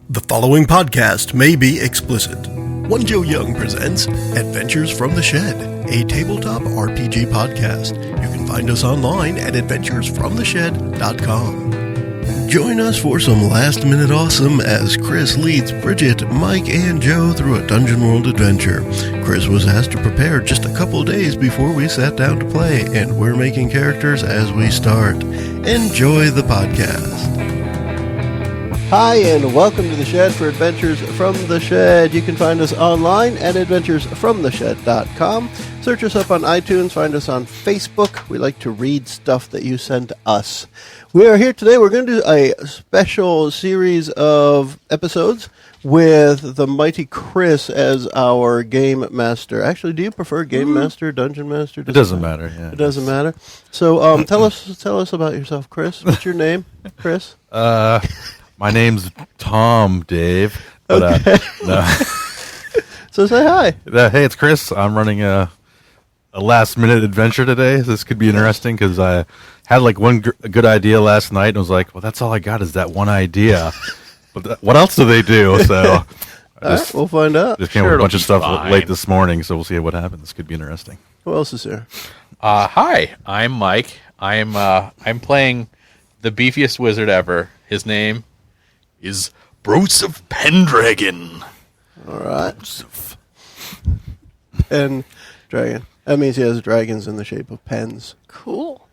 The following podcast may be explicit. One Joe Young presents Adventures from the Shed, a tabletop RPG podcast. You can find us online at adventuresfromtheshed.com. Join us for some last-minute awesome as Chris leads Bridget, Mike, and Joe through a Dungeon World adventure. Chris was asked to prepare just a couple days before we sat down to play, and we're making characters as we start. Enjoy the podcast. Hi, and welcome to the Shed for Adventures from the Shed. You can find us online at adventuresfromtheshed.com. Search us up on iTunes, find us on Facebook. We like to read stuff that you send us. We are here today. We're going to do a special series of episodes with the mighty Chris as our game master. Actually, do you prefer game master, dungeon master? It doesn't matter. Yeah, it doesn't matter. So, tell us about yourself, Chris. What's your name, Chris? My name's Tom, Dave. But, okay. No. So say hi. Hey, it's Chris. I'm running a last-minute adventure today. This could be interesting because I had like one good idea last night and was like, well, that's all I got is that one idea. But what else do they do? So right, we'll find out. Just came up with a bunch of stuff late this morning, so we'll see what happens. This could be interesting. Who else is here? Hi, I'm Mike. I'm playing the beefiest wizard ever. His name is Broseph Pendragon. All right. And dragon. That means he has dragons in the shape of pens. Cool.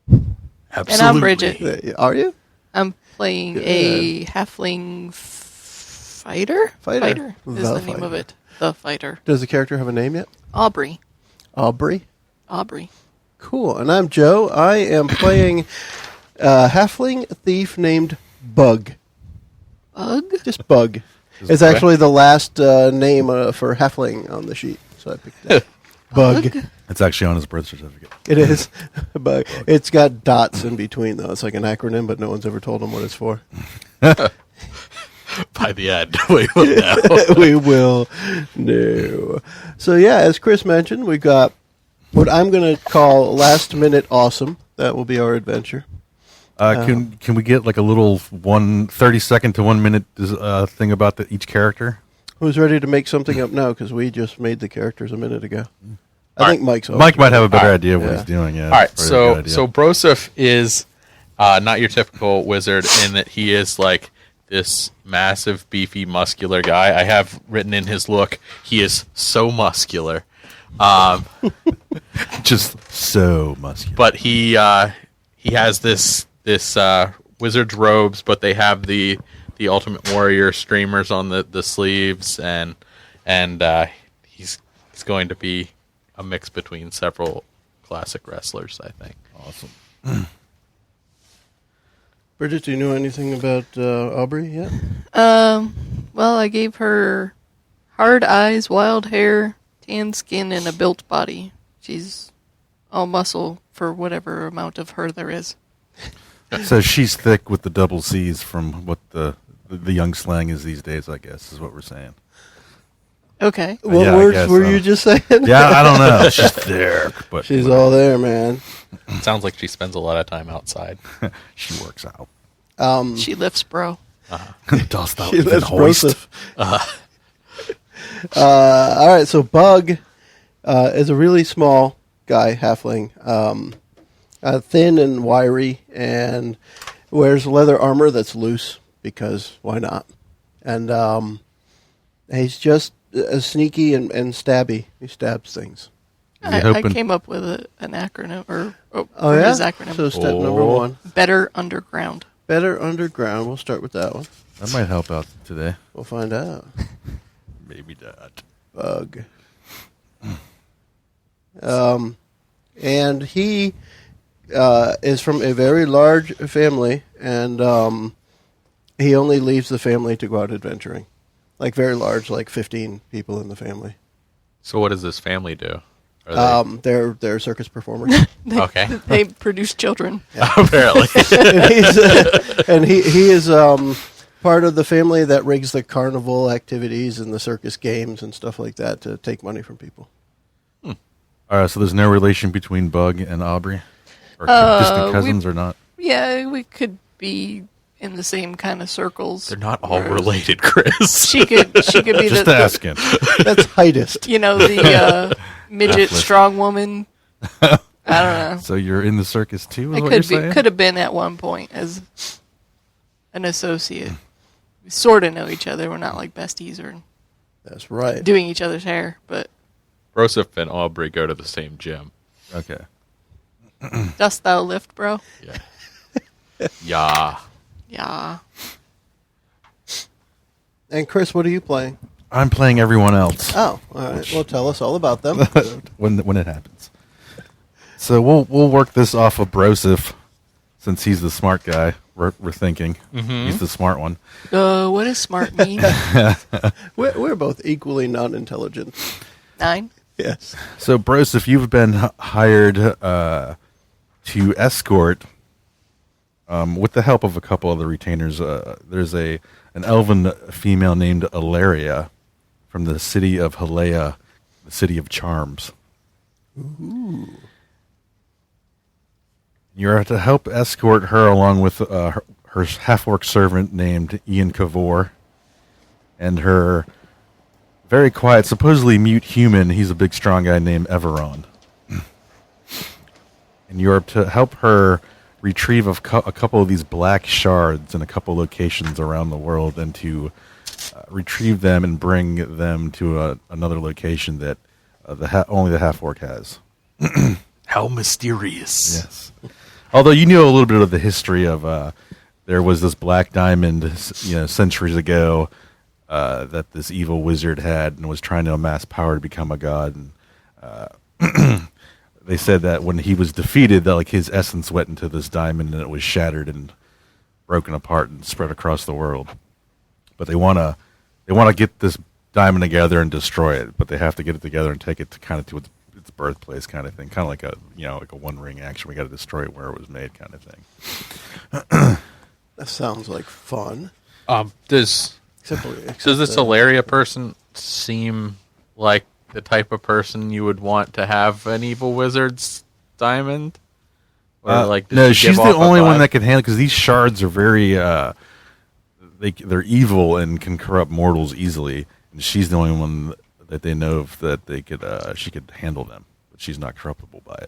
Absolutely. And I'm Bridget. Are you? I'm playing a halfling fighter. Fighter is the name of it. The fighter. Does the character have a name yet? Aubrey. Aubrey? Cool. And I'm Joe. I am playing a halfling thief named Bug. Bug? Just Bug. It's actually the last name for halfling on the sheet, so I picked that. Bug. It's actually on his birth certificate. It is. Bug. It's got dots in between, though. It's like an acronym, but no one's ever told him what it's for. By the end, we will know. We will know. So, yeah, as Chris mentioned, we got what I'm going to call Last Minute Awesome. That will be our adventure. Can we get like a little 30-second to 1 minute thing about each character? Who's ready to make something up now? Because we just made the characters a minute ago. I think Mike's over. Mike might have a better idea of what he's doing. Yeah. All right. So Broseph is not your typical wizard in that he is like this massive, beefy, muscular guy. I have written in his look, he is so muscular. Just so muscular. But he has this wizard's robes, but they have the Ultimate Warrior streamers on the sleeves, and he's going to be a mix between several classic wrestlers, I think. Awesome. Bridget, do you know anything about Aubrey yet? Well, I gave her hard eyes, wild hair, tan skin, and a built body. She's all muscle for whatever amount of her there is. So she's thick with the double C's from what the young slang is these days, I guess, is what we're saying. Okay. What words were you just saying? Yeah, I don't know. She's thick, but she's all there, man. It sounds like she spends a lot of time outside. She works out. She lifts, bro. Dost thou she even lifts hoist? All right, so Bug is a really small guy, halfling. Thin and wiry, and wears leather armor that's loose, because why not? And he's just sneaky and stabby. He stabs things. I came up with an acronym, his acronym. So step number 1. Better Underground. Better Underground. We'll start with that one. That might help out today. We'll find out. Maybe not. Bug. And he is from a very large family, and he only leaves the family to go out adventuring. Like very large, like 15 people in the family. So what does this family do? They're circus performers. Okay. They produce children. Yeah. Apparently. and he is part of the family that rigs the carnival activities and the circus games and stuff like that to take money from people. All right, so there's no relation between Bug and Aubrey? Or distant cousins or not? Yeah, we could be in the same kind of circles. They're not all related, Chris. She could be Just the asking. That's heightest. the midget strong woman. I don't know. So you're in the circus too? Is It what you're could be saying? could have been at one point as an associate. We sort of know each other. We're not like besties or That's right. doing each other's hair, but Joseph and Aubrey go to the same gym. Okay. dost thou lift, bro? Yeah. Yeah. Yeah. And Chris, what are you playing? I'm playing everyone else Oh, all right. Well, tell us all about them. when it happens. So we'll work this off of Broseph, since he's the smart guy. We're thinking he's the smart one. What does smart mean? We're both equally non-intelligent. 9? Yes. So Broseph, you've been hired to escort, with the help of a couple other retainers. There's an elven female named Ilaria from the city of Halea, the city of charms. Ooh. You're to help escort her along with her half-orc servant named Ian Cavor and her very quiet, supposedly mute human. He's a big, strong guy named Everon. And you're to help her retrieve a couple of these black shards in a couple locations around the world, and to retrieve them and bring them to another location that only the half-orc has. How mysterious. Yes. Although you knew a little bit of the history of there was this black diamond, centuries ago, that this evil wizard had and was trying to amass power to become a god. And they said that when he was defeated, that like his essence went into this diamond and it was shattered and broken apart and spread across the world. But they want to get this diamond together and destroy it. But they have to get it together and take it to kind of to its birthplace, kind of thing, kind of like a One Ring action. We got to destroy it where it was made, kind of thing. That sounds like fun. Does Except this Hilaria person seem like the type of person you would want to have an evil wizard's diamond? Or does no, she she's give the off a only one vibe? that can handle, because these shards are very they're evil and can corrupt mortals easily, and she's the only one that they know of that they could she could handle them, but she's not corruptible by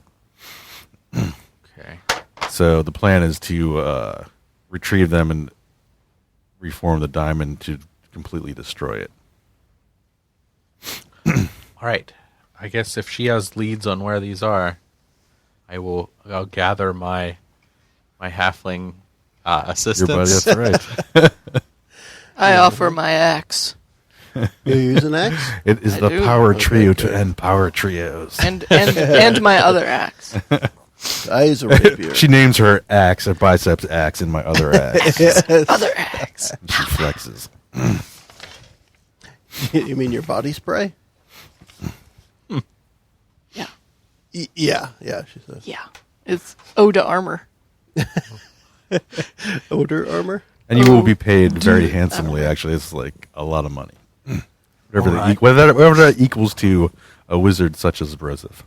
it. Okay. So the plan is to retrieve them and reform the diamond to completely destroy it. All right. I guess if she has leads on where these are, I'll gather my halfling assistants. Your buddy, that's right. I offer my axe you use an axe? It is I the do. power Okay, trio good. to end power trios. and my other axe. I use a rapier. She names her axe, her biceps axe, in my other axe. Yes. Other axe. And she flexes. You mean your body spray? Yeah. Yeah, she says. Yeah. It's ode to armor. Odor armor? And you will be paid very handsomely, actually. It's like a lot of money. Whatever, Alright. whatever that equals to a wizard such as Broseph.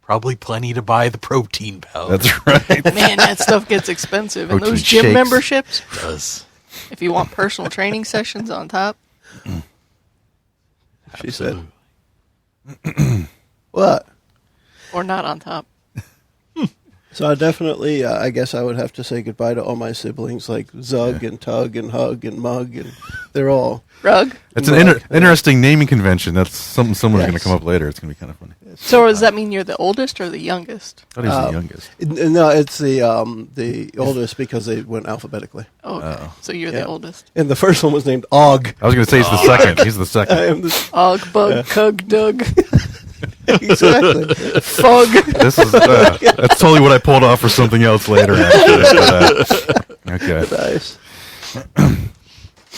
Probably plenty to buy the protein powder. That's right. Man, that stuff gets expensive. And Protein those gym shakes. memberships, does. if you want personal training sessions on top, She said. What? or not on top. So I definitely, I guess I would have to say goodbye to all my siblings, like Zug and Tug and Hug and Mug, and they're all. Rug? It's an interesting naming convention. That's something someone's going to come up later. It's going to be kind of funny. So does that mean you're the oldest or the youngest? I thought he was the youngest. No, it's the oldest because they went alphabetically. Oh, okay. So you're Yeah. the oldest. And the first one was named Og. I was going to say he's the second. He's the I second. am the, Og, bug, cug, dug, exactly. fug. This is that's totally what I pulled off for something else later. Actually. But, okay. Nice.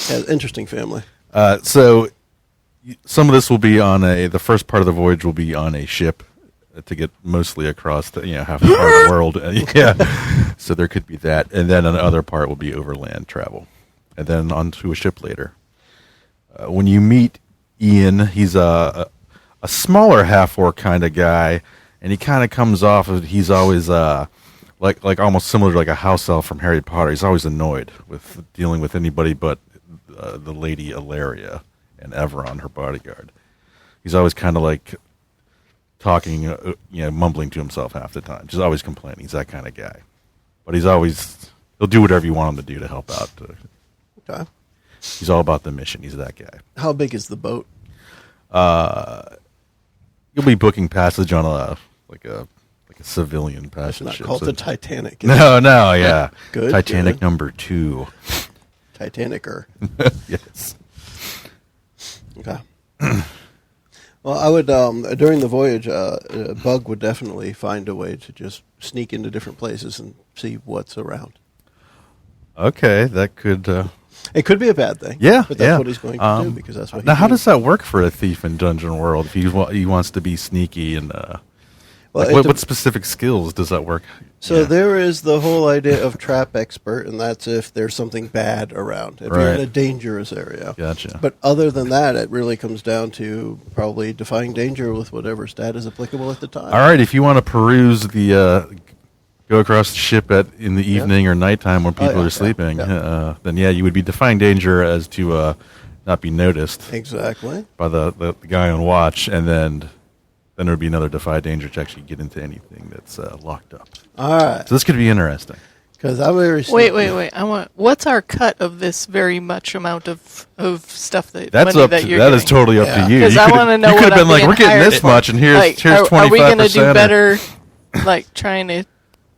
Yeah, interesting family. So some of this will be on the first part of the voyage will be on a ship to get mostly across the half the part of the world. Yeah. So there could be that, and then another part will be overland travel, and then onto a ship later. When you meet Ian, he's a smaller half-orc kind of guy, and he kind of comes off of he's always like like almost similar to like a house elf from Harry Potter. He's always annoyed with dealing with anybody but the lady Ilaria and Everon, her bodyguard. He's always kind of like talking, mumbling to himself half the time. Just always complaining. He's that kind of guy. But he'll do whatever you want him to do to help out. Okay. He's all about the mission. He's that guy. How big is the boat? You'll be booking passage on a civilian It's passage not ship. called So- the Titanic. No, yeah. Good, Titanic good. number 2. Titanicer. Yes. Okay. Well, I would during the voyage, Bug would definitely find a way to just sneak into different places and see what's around. Okay, that could. It could be a bad thing. Yeah, but that's yeah. what he's going to do because that's what. He Now, how do. does that work for a thief in Dungeon World? If he wants to be sneaky and Well, what specific skills does that work? So Yeah. there is the whole idea of trap expert, and that's if there's something bad around, if you're in Right. a dangerous area. Gotcha. But other than that, it really comes down to probably defying danger with whatever stat is applicable at the time. All right, if you want to peruse the go across the ship in the evening or nighttime when people yeah, are sleeping, yeah. then you would be defying danger as to not be noticed Exactly. by the guy on watch, and then there would be another defy danger to actually get into anything that's locked up. All right. So this could be interesting. Because I'm very Wait. What's our cut of this very much amount of stuff that That's money up. that you're That is getting? totally up Yeah. to you. 'Cause You I could- wanna know you could what have been I'm like, being we're getting hired this for. much, and here's Like, 25%. are we gonna do better? Like trying to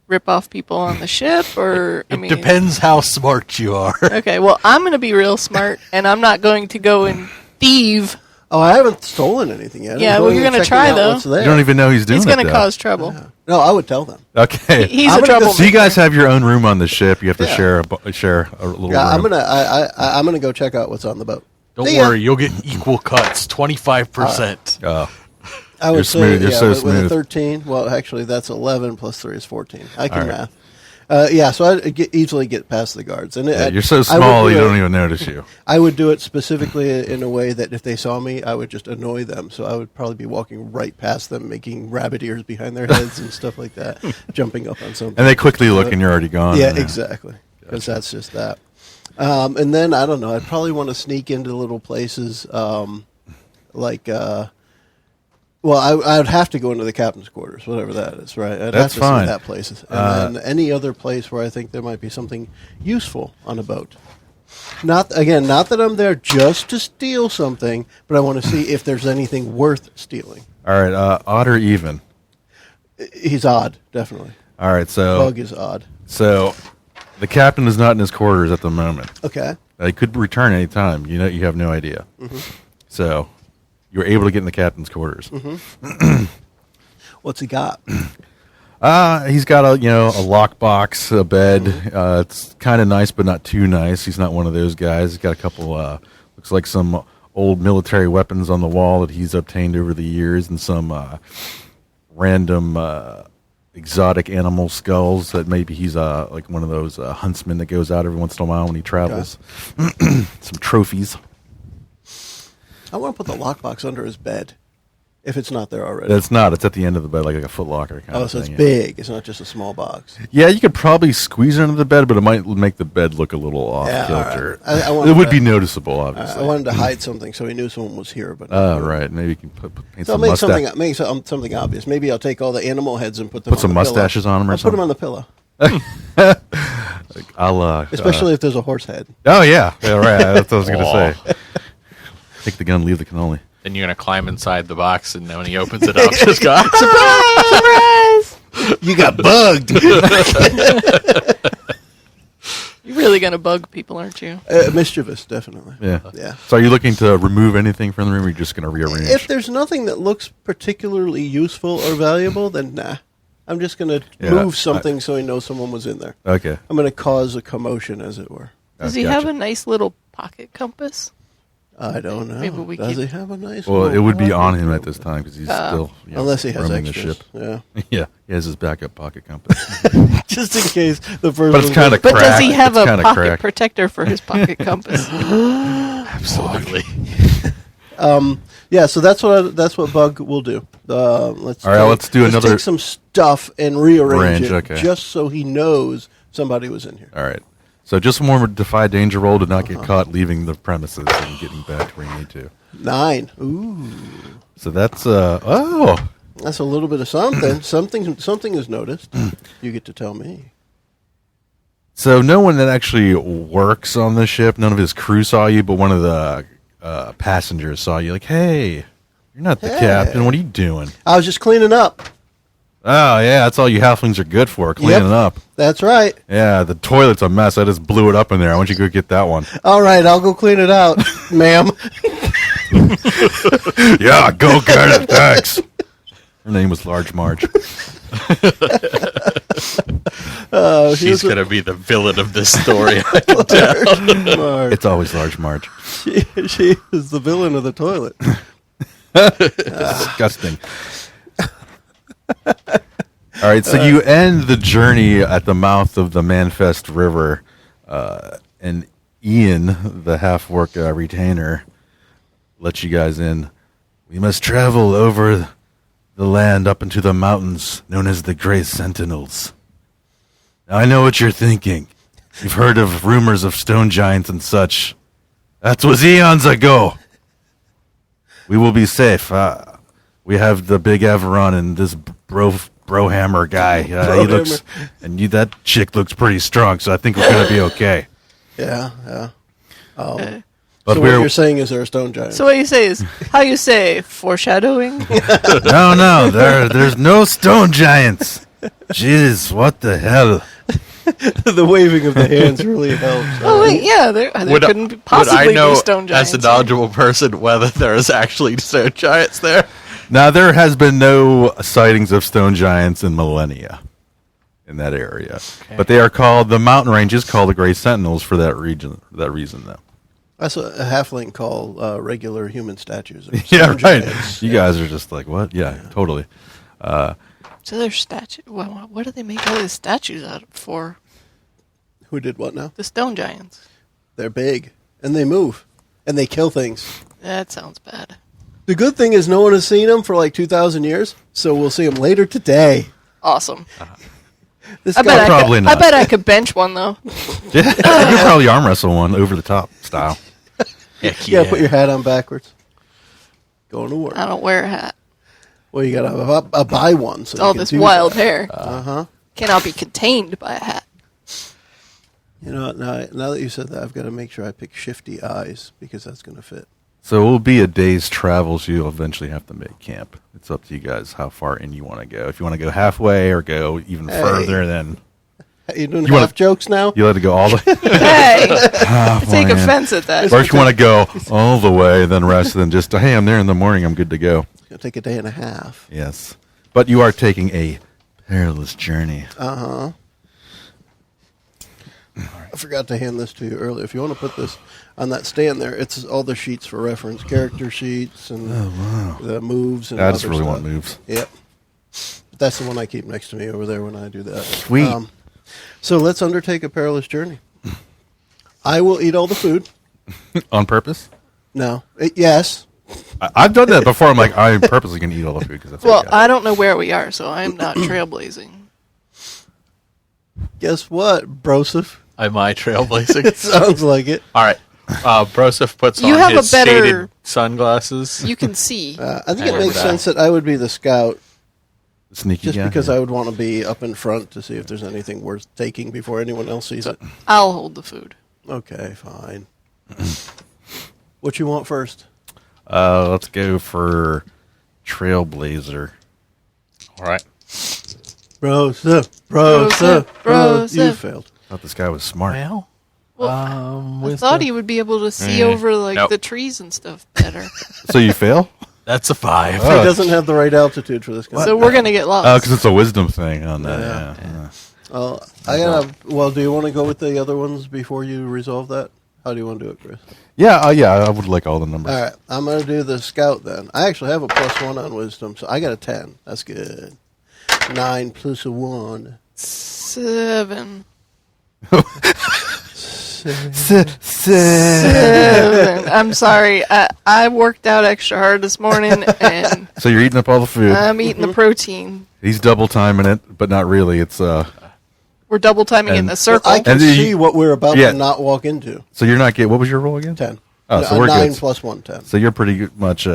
rip off people on the ship, or I mean, Depends how smart you are. Okay, well, I'm going to be real smart, and I'm not going to go and thieve. Oh, I haven't stolen anything yet. I'm Yeah, well, going you're and gonna checking try, out though. what's there. You don't even know he's doing He's it. going to though. cause trouble. No, I would tell them. Okay. He's I'm a gonna go trouble. So you guys have your own room on the ship. You have to share a little Yeah, room. I'm gonna go check out what's on the boat. Don't See ya. worry, you'll get equal cuts, 25%. Oh. I would You're say, smooth, you're yeah, so with a smooth. 13. Well, actually, that's 11 plus 3 is 14. I can All right. math. Yeah, so I easily get past the guards. And Yeah, you're so small, you don't even notice you. I would do it specifically in a way that if they saw me, I would just annoy them. So I would probably be walking right past them, making rabbit ears behind their heads and stuff like that, jumping up on something. And they quickly look, and you're already gone. Yeah, exactly. Because that's just that. And then, I don't know, I'd probably want to sneak into little places well, I would have to go into the captain's quarters, whatever that is, right? I'd That's have to fine. see that place. And then any other place where I think there might be something useful on a boat. Not that I'm there just to steal something, but I want to see if there's anything worth stealing. All right, odd or even? He's odd, definitely. All right, Bug is odd. so the captain is not in his quarters at the moment. Okay. He could return any time. You have no idea. Mm-hmm. So you're able to get in the captain's quarters. Mm-hmm. What's he got? He's got a lockbox, a bed. It's kind of nice, but not too nice. He's not one of those guys. He's got a couple. Looks like some old military weapons on the wall that he's obtained over the years, and some random exotic animal skulls that maybe he's like one of those huntsmen that goes out every once in a while when he travels. Some trophies. I want to put the lockbox under his bed, if it's not there already. It's not. It's at the end of the bed, like a Foot Locker kind Oh, of so it's thing. big. It's not just a small box. Yeah, you could probably squeeze it under the bed, but it might make the bed look a little off Yeah, all kilter. right. I wanted It would to- be noticeable, obviously. I wanted to hide something so he knew someone was here. But Oh, right. Maybe you can paint So I'll some make mustache. something obvious. Maybe I'll take all the animal heads and put them. Put some on the pillow. mustaches on 'em or I'll put them something? on the pillow, especially if there's a horse head. Oh, yeah. Yeah, right. That's what I was going to say. Take the gun, leave the cannoli. Then you're gonna climb inside the box, and then when he opens it up, just go. Surprise! You got bugged. You're really going to bug people, aren't you? Mischievous, definitely. Yeah. Yeah. So are you looking to remove anything from the room, or are you just going to rearrange? If there's nothing that looks particularly useful or valuable, then nah. I'm just going to Yeah, move something so he knows someone was in there. Okay. I'm going to cause a commotion, as it were. Does he Gotcha. have a nice little pocket compass? I don't know. Maybe we Does keep- he have a nice? Well, little it would be pocket on him at compass? this time because he's still Unless he has roaming extras. the ship. Yeah. Yeah, he has his backup pocket compass. Just in case the first. But it's one kind goes- of But cracked. does he have It's a kinda pocket cracked. protector for his pocket compass? Absolutely. Yeah, so that's what Bug will do. Let's All right, let's do another- take some stuff and rearrange Range, it, okay. just so he knows somebody was in here. All right. So just one more defy danger roll to not get caught leaving the premises and getting back to where you need to. 9. Ooh, So that's that's a little bit of something. Something is noticed. You get to tell me. So no one that actually works on the ship, none of his crew saw you, but one of the passengers saw you. Like, hey, you're not the Hey. captain. What are you doing? I was just cleaning up. Oh yeah, that's all you halflings are good for, cleaning up. That's right. Yeah, the toilet's a mess. I just blew it up in there. I want you to go get that one. All right, I'll go clean it out, ma'am. Yeah, go get it. Thanks. Her name was Large Marge. She's going to be the villain of this story. I can tell. Marge. It's always Large Marge. She is the villain of the toilet. Disgusting. All right, so you end the journey at the mouth of the Manfest River, and Ian, the half-work retainer, lets you guys in. We must travel over the land up into the mountains known as the Grey Sentinels. Now, I know what you're thinking. You've heard of rumors of stone giants and such. That was eons ago. We will be safe. We have the big Averon and this Brohammer guy. He looks, and that chick looks pretty strong, so I think we're going to be okay. Yeah. Okay. But So what you're saying is there a stone giant? So what you say is, how you say, foreshadowing? no, there's no stone giants. Jeez, what the hell? The waving of the hands really helps. Oh wait, yeah, there couldn't possibly would I know, be stone giants. as a knowledgeable person, whether there is actually stone giants there? Now, there has been no sightings of stone giants in millennia in that area. Okay. But they are called, the mountain range is called the Grey Sentinels for that reason, though. That's what a halfling call regular human statues. Or Yeah, stone right. giants. You guys are just like, what? Yeah, totally. So there's statue. Well, what do they make all these statues out of for? Who did what now? The stone giants. They're big and they move and they kill things. That sounds bad. The good thing is no one has seen them for like 2,000 years, so we'll see them later today. Awesome. This I bet I Probably could, not. I bet I could bench one though. Yeah, you could probably arm wrestle one over the top style. Heck you gotta put your hat on backwards. Going to work. I don't wear a hat. Well, you gotta buy one. So All you can this do wild that. hair cannot be contained by a hat. You know, now that you said that, I've got to make sure I pick shifty eyes because that's going to fit. So it will be a day's travel, so you'll eventually have to make camp. It's up to you guys how far in you want to go. If you want to go halfway or go even further, then Hey, you doing You wanna- half jokes now? you let it go all the Hey, oh, I take man. offense at that. Or if you want to go all the way, then rest, then just, hey, I'm there in the morning, I'm good to go. It's going to take a day and a half. Yes. But you are taking a perilous journey. I forgot to hand this to you earlier. If you want to put this on that stand there, it's all the sheets for reference, character sheets and the moves. And I just other really stuff. want moves. Yep. But that's the one I keep next to me over there when I do that. Sweet. So let's undertake a perilous journey. I will eat all the food. On purpose? No. Yes. I've done that before. I'm like, I'm purposely going to eat all the food because that's Well, what I I don't know where we are, so I'm not trailblazing. Guess what, Broseph? Am I trailblazing? Sounds like it. All right. Broseph puts You on have a his better- shaded sunglasses. You can see. I think it And, makes sense that I would be the scout Sneaky just guy. because I would want to be up in front to see if there's anything worth taking before anyone else sees it. I'll hold the food. Okay, fine. What you want first? Let's go for Trailblazer. All right. Broseph. You failed. I thought this guy was smart. Well, Well, I with thought the- he would be able to see over like Nope. the trees and stuff better. So you fail? that's a 5. He doesn't have the right altitude for this guy. So we're gonna get Oh, lost. because it's a wisdom thing on that. Yeah. I gotta. Well, do you want to go with the other ones before you resolve that? How do you want to do it, Chris? Yeah, I would like all the numbers. All right, I'm gonna do the scout then. I actually have a +1 on wisdom, so I got a 10. That's good. 9 plus a 1. 7. 7. I'm sorry. I worked out extra hard this morning, and So you're eating up all the food. I'm eating the protein. He's double timing it, but not really. It's We're double timing in And- the circle. I can And the- see what we're about Yeah. to not walk into. so you're not getting. What was your roll again? 10. Oh, so we're 9 good. plus 1, 10. So you're pretty much.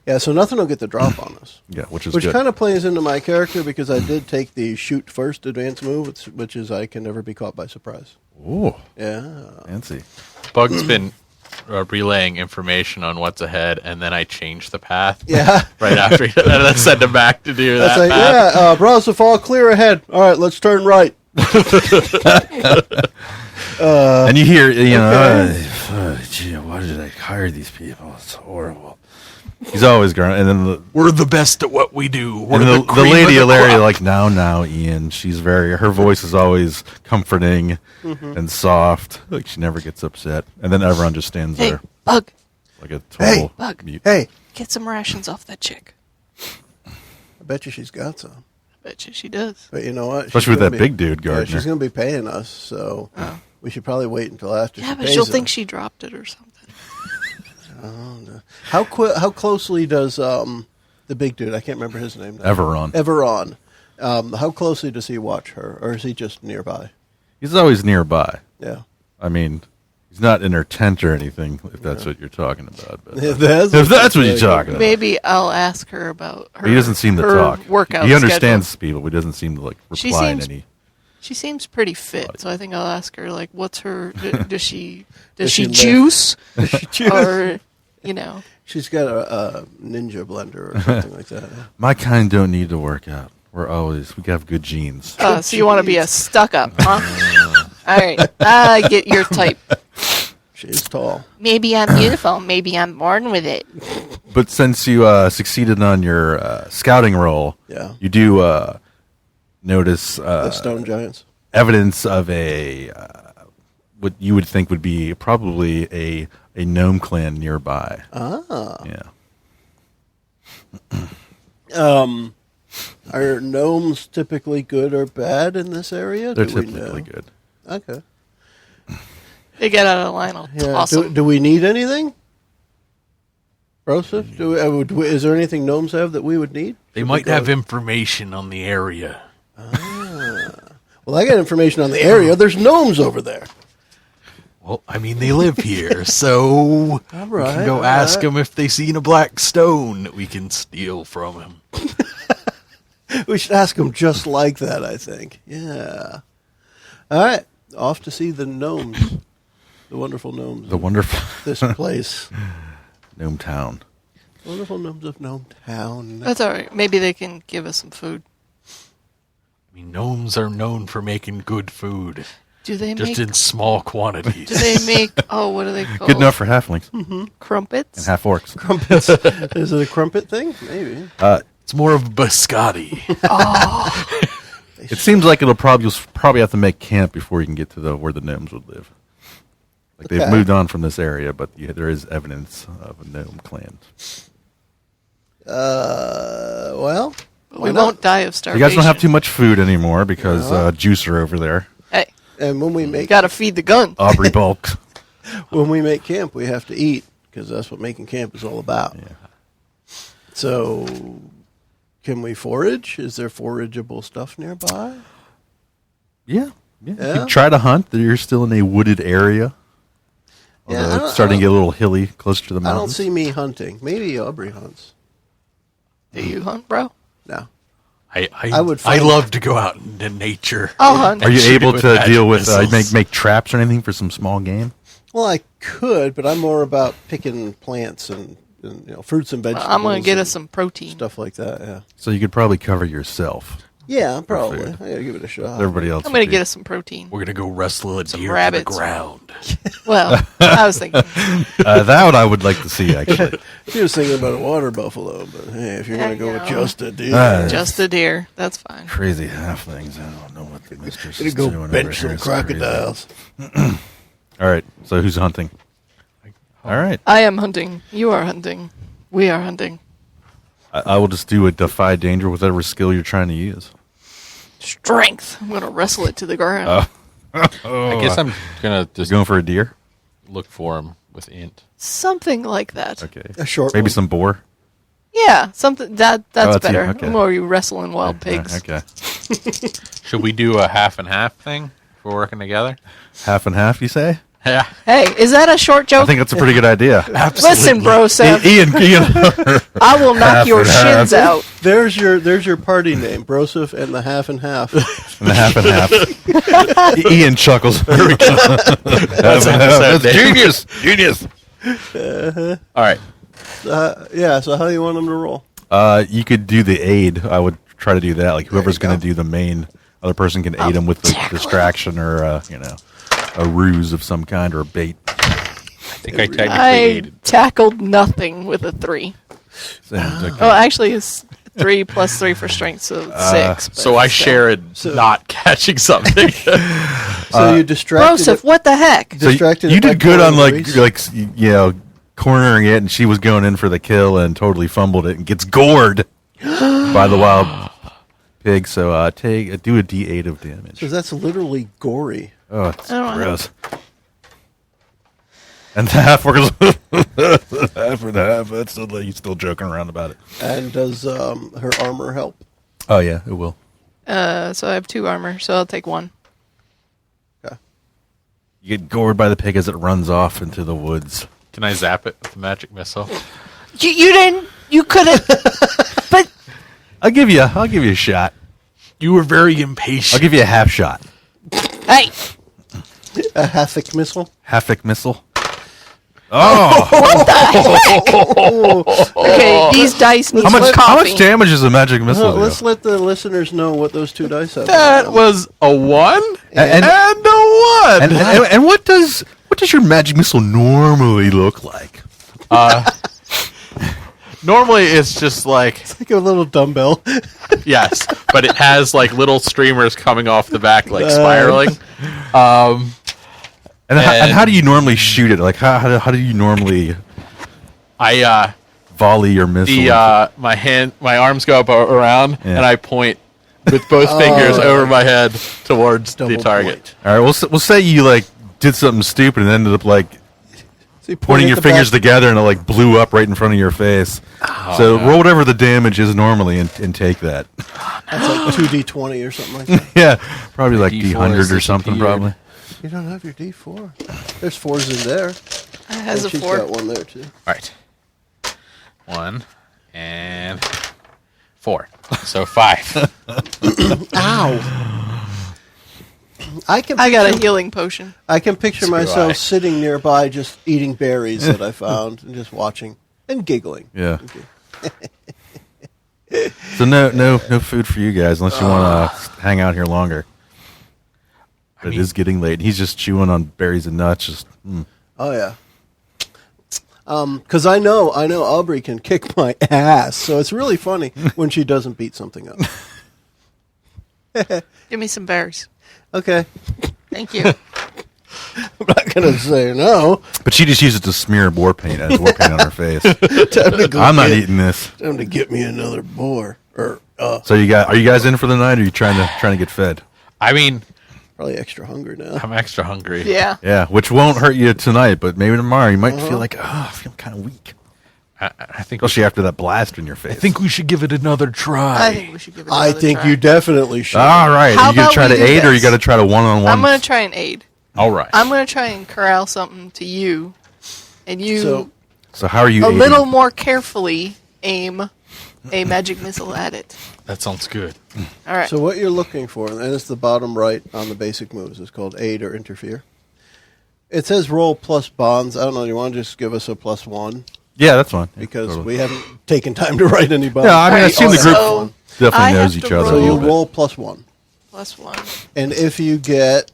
Yeah, so nothing will get the drop on us. Yeah, which is Which good. kind of plays into my character because I did take the shoot first advanced move, which is I can never be caught by surprise. Ooh, Yeah. fancy. Bug's been relaying information on what's ahead, and then I changed the path. Yeah. Right after and then send him back to do That's that like, path. yeah, browse the fall clear ahead. All right, let's turn right. And you hear, Gee, why did I hire these people? It's horrible. he's always growing. And then We're the best at what we do. We're and the cream lady of the Ilaria, crop. like, now, Ian. She's her voice is always comforting and soft. Like, she never gets upset. And then everyone just stands Hey, there Bug, like a total Bug. mute. Hey, get some rations off that chick. I bet you she's got some. I bet you she does. But you know what? Especially with She's that gonna big dude, Yeah, Gardner. she's going to be paying us, so we should probably wait until after Yeah, she but pays she'll us. think she dropped it or something. How closely does the big dude, I can't remember his name now. Everon. How closely does he watch her, or is he just nearby? He's always nearby. Yeah. I mean, he's not in her tent or anything, if that's what you're talking about. But, If that's, if that's what you're talking about. Maybe I'll ask her about her. He doesn't seem to her talk. Workout He understands schedule. people, but he doesn't seem to like She reply in seems- any. She seems pretty fit, so I think I'll ask her like, "What's her? Does she Does she she lift? juice or you know?" She's got a ninja blender or something like that. My kind don't need to work out. We have good genes. So you want to be a stuck up, huh? All right, I get your type. She's tall. Maybe I'm beautiful. Maybe I'm born with it. But since you succeeded on your scouting roll, Yeah. you do notice The stone giants. evidence of what you would think would be probably a gnome clan nearby. Ah. Yeah. Are gnomes typically good or bad in this area? They're Do we typically know? good. Okay. They get out of the line. I'll Yeah. toss them. Do we need anything? Broseph, is there anything gnomes have that we would need? They Should might we go- have information on the area. Well, I got information on the area. There's gnomes over there. Well, I mean, they live here, so we right, can go all ask right. them if they seen a black stone that we can steal from him. We should ask them just like that, I think. Yeah. All right. Off to see the gnomes. The wonderful gnomes. The wonderful This place. gnome town. Wonderful gnomes of Gnome Town. That's all right. Maybe they can give us some food. I mean, gnomes are known for making good food, Do they just make? in small Do quantities. they make? Oh, what are they called? Good enough for halflings and Crumpets. half orcs. Is it a crumpet thing? Maybe. It's more of biscotti. It seems like you'll probably have to make camp before you can get to where the gnomes would live. Like they've Okay. moved on from this area, but there is evidence of a gnome clan. Well, We won't die of You starvation. guys don't have too much food anymore because Juicer over there, Hey, and when we make got to feed the gun. Aubrey Bulk. camp, we have to eat because that's what making camp is all about. Yeah. So, can we forage? Is there forageable stuff nearby? Yeah. Yeah? You could try to hunt. You're still in a wooded area. Yeah, Although I don't- it's starting I to get a little hilly, closer to the I don't mountains. see me hunting. Maybe Aubrey hunts. Do you hunt, bro? No. I would I find- love to go out into nature. I'll hunt. Are you Shoot it able with to magic deal with missiles. make traps or anything for some small game? Well, I could, but I'm more about picking plants and fruits and vegetables. I'm gonna get and us some protein. stuff like that. Yeah. So you could probably cover yourself. Yeah, probably. food. I gotta give it a shot. Everybody else. I'm gonna would be- get us some protein. We're gonna go wrestle a deer to the rabbits. ground. Well, I was thinking. that I would like to see actually. She was thinking about a water buffalo, but hey, if you're I gonna go with know. just a deer, Just a deer. That's fine. Crazy halflings. I don't know what the mistress gonna is go doing over bench here. some It's crazy. crocodiles. All right. So who's hunting? All right. I am hunting. You are hunting. We are hunting. I will just do a defy danger with whatever skill you're trying to use. Strength. I'm gonna wrestle it to the ground. I guess I'm gonna just Going for a deer? look for him with int. Something like that. Okay. A short Maybe one. some boar? Yeah, something that's that's you, better. okay. Or you wrestling wild pigs. Okay. Should we do a half and half thing if we're working together? Half and half, you say? Yeah. Hey, is that a short joke? I think that's a pretty good idea. Listen, bro, Seth, Ian, I will knock half your and half. shins out. There's your party name, Broseph and the half and half. and a half and half. Ian chuckles. There we go. Half and half. episode That's name. genius. All right. Yeah. So how do you want them to roll? You could do the aid. I would try to do that. Like whoever's going to do the main, other person can aid him with the distraction or a ruse of some kind or a bait. I think I technically I aided. tackled nothing with a 3. Okay. Oh, actually, it's 3 plus 3 for strength, so 6. but So I still. shared not catching something. So you distracted. Broseph, what the heck? So distracted you it by did good on pouring grease? cornering it, and she was going in for the kill and totally fumbled it and gets gored by the wild pig. So do a D8 of damage. So that's literally gory. Oh, it's I don't know. gross. And the half workers half and half. That's still you still joking around about it. And does her armor help? Oh yeah, it will. So I have 2 armor, so I'll take 1. Okay. You get gored by the pig as it runs off into the woods. Can I zap it with the magic missile? You didn't. You couldn't. But I'll give you a shot. You were very impatient. I'll give you a half shot. hey, A half-ic missile. Half-ic missile. Oh, okay. These dice need how some much coffee. damage is a magic missile? Well, do? let's let the listeners know what those 2 dice have. That was a 1 And- and a 1. and what does your magic missile normally look like? Normally it's just like, Like a little dumbbell. yes, but it has like little streamers coming off the back, like spiraling. And how do you normally shoot it? Like how do you normally I volley your missile? my arms go up around, Yeah. and I point with both fingers over my head towards the Double target. point. All right, we'll say you like did something stupid and ended up like So you point pointing at your the fingers back. together and it like blew up right in front of your face. So roll whatever the damage is normally and take that. That's like 2d20 or something like that. Yeah, probably like D4 D100 or is something. weird. Probably. You don't have your d4. There's 4s in there. It has And a she's 4. got one there too. All right, 1 and 4, so 5. Ow! I got a healing potion. I can picture So myself I. sitting nearby, just eating berries that I found, and just watching and giggling. Yeah. So no food for you guys unless you want to hang out here longer. But it is getting late. He's just chewing on berries and nuts. Just Oh yeah. Because I know Aubrey can kick my ass, so it's really funny when she doesn't beat something up. Give me some berries. Okay, Thank you. I'm not gonna say no. But she just uses it to smear war paint as war paint on her face. Time to go I'm not get- eating this. Time to get me another boar, or So are you guys in for the night, or are you trying to get fed? I mean, probably extra hunger now. I'm extra hungry. Yeah. Yeah, which won't hurt you tonight, but maybe tomorrow you might feel like, I feel kind of weak. I think Especially after that blast in your face. I think we should give it another try. I think we should give it I another think try. you definitely should. All right, How are you gonna about try we to do aid, or you this? got to try to one-on-one? I'm going to try and aid. All right. I'm going to try and corral something to you, and you So So how are you? a aiding? little more carefully aim a magic missile at it. That sounds good. All right. So what you're looking for, and it's the bottom right on the basic moves, is called aid or interfere. It says roll plus bonds. I don't know. You want to just give us a +1 Yeah, that's fine. Yeah, because totally. we haven't taken time to write any bonds. Yeah, I mean, I Alright, assume the group so definitely I knows have each to other. So a you little bit. roll +1, +1. and if you get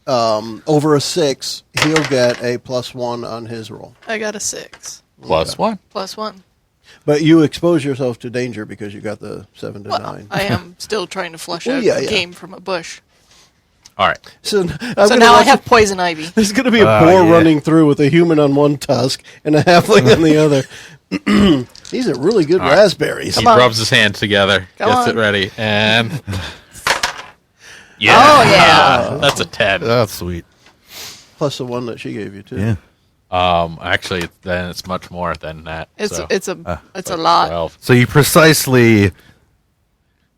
over a 6, he'll get a +1 on his roll. I got a 6. +1. +1. But you expose yourself to danger because you got the 7 to Well, 9. I am still trying to flush Well, out yeah, a yeah. game from a bush. All right. So, So now I have poison ivy. There's going to be a boar yeah. running through with a human on one tusk and a halfling on the other. These are really good raspberries. He on. rubs his hands together, Come gets on. it ready, and Yeah. Oh, yeah. That's a 10. That's sweet. Plus the one that she gave you too. Yeah. Actually, then it's much more than that. It's so, it's a like lot. 12. So you precisely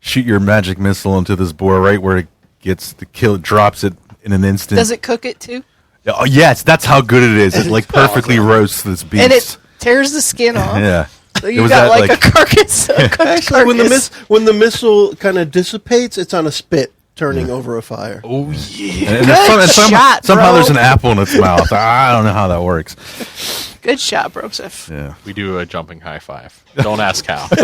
shoot your magic missile into this boar right where it gets the kill, drops it in an instant. Does it cook it too? Oh, yes, that's how good it is. It like perfectly roasts this beast. And it tears the skin off. yeah. So It you was got that, like a carcass. A cooked Actually, carcass. when the missile kind of dissipates, it's on a spit turning over a fire. Oh, yeah. And Good shot, somehow bro. there's an apple in its mouth. I don't know how that works. Good shot, Broseph. Yeah. We do a jumping high five. Don't ask how. Do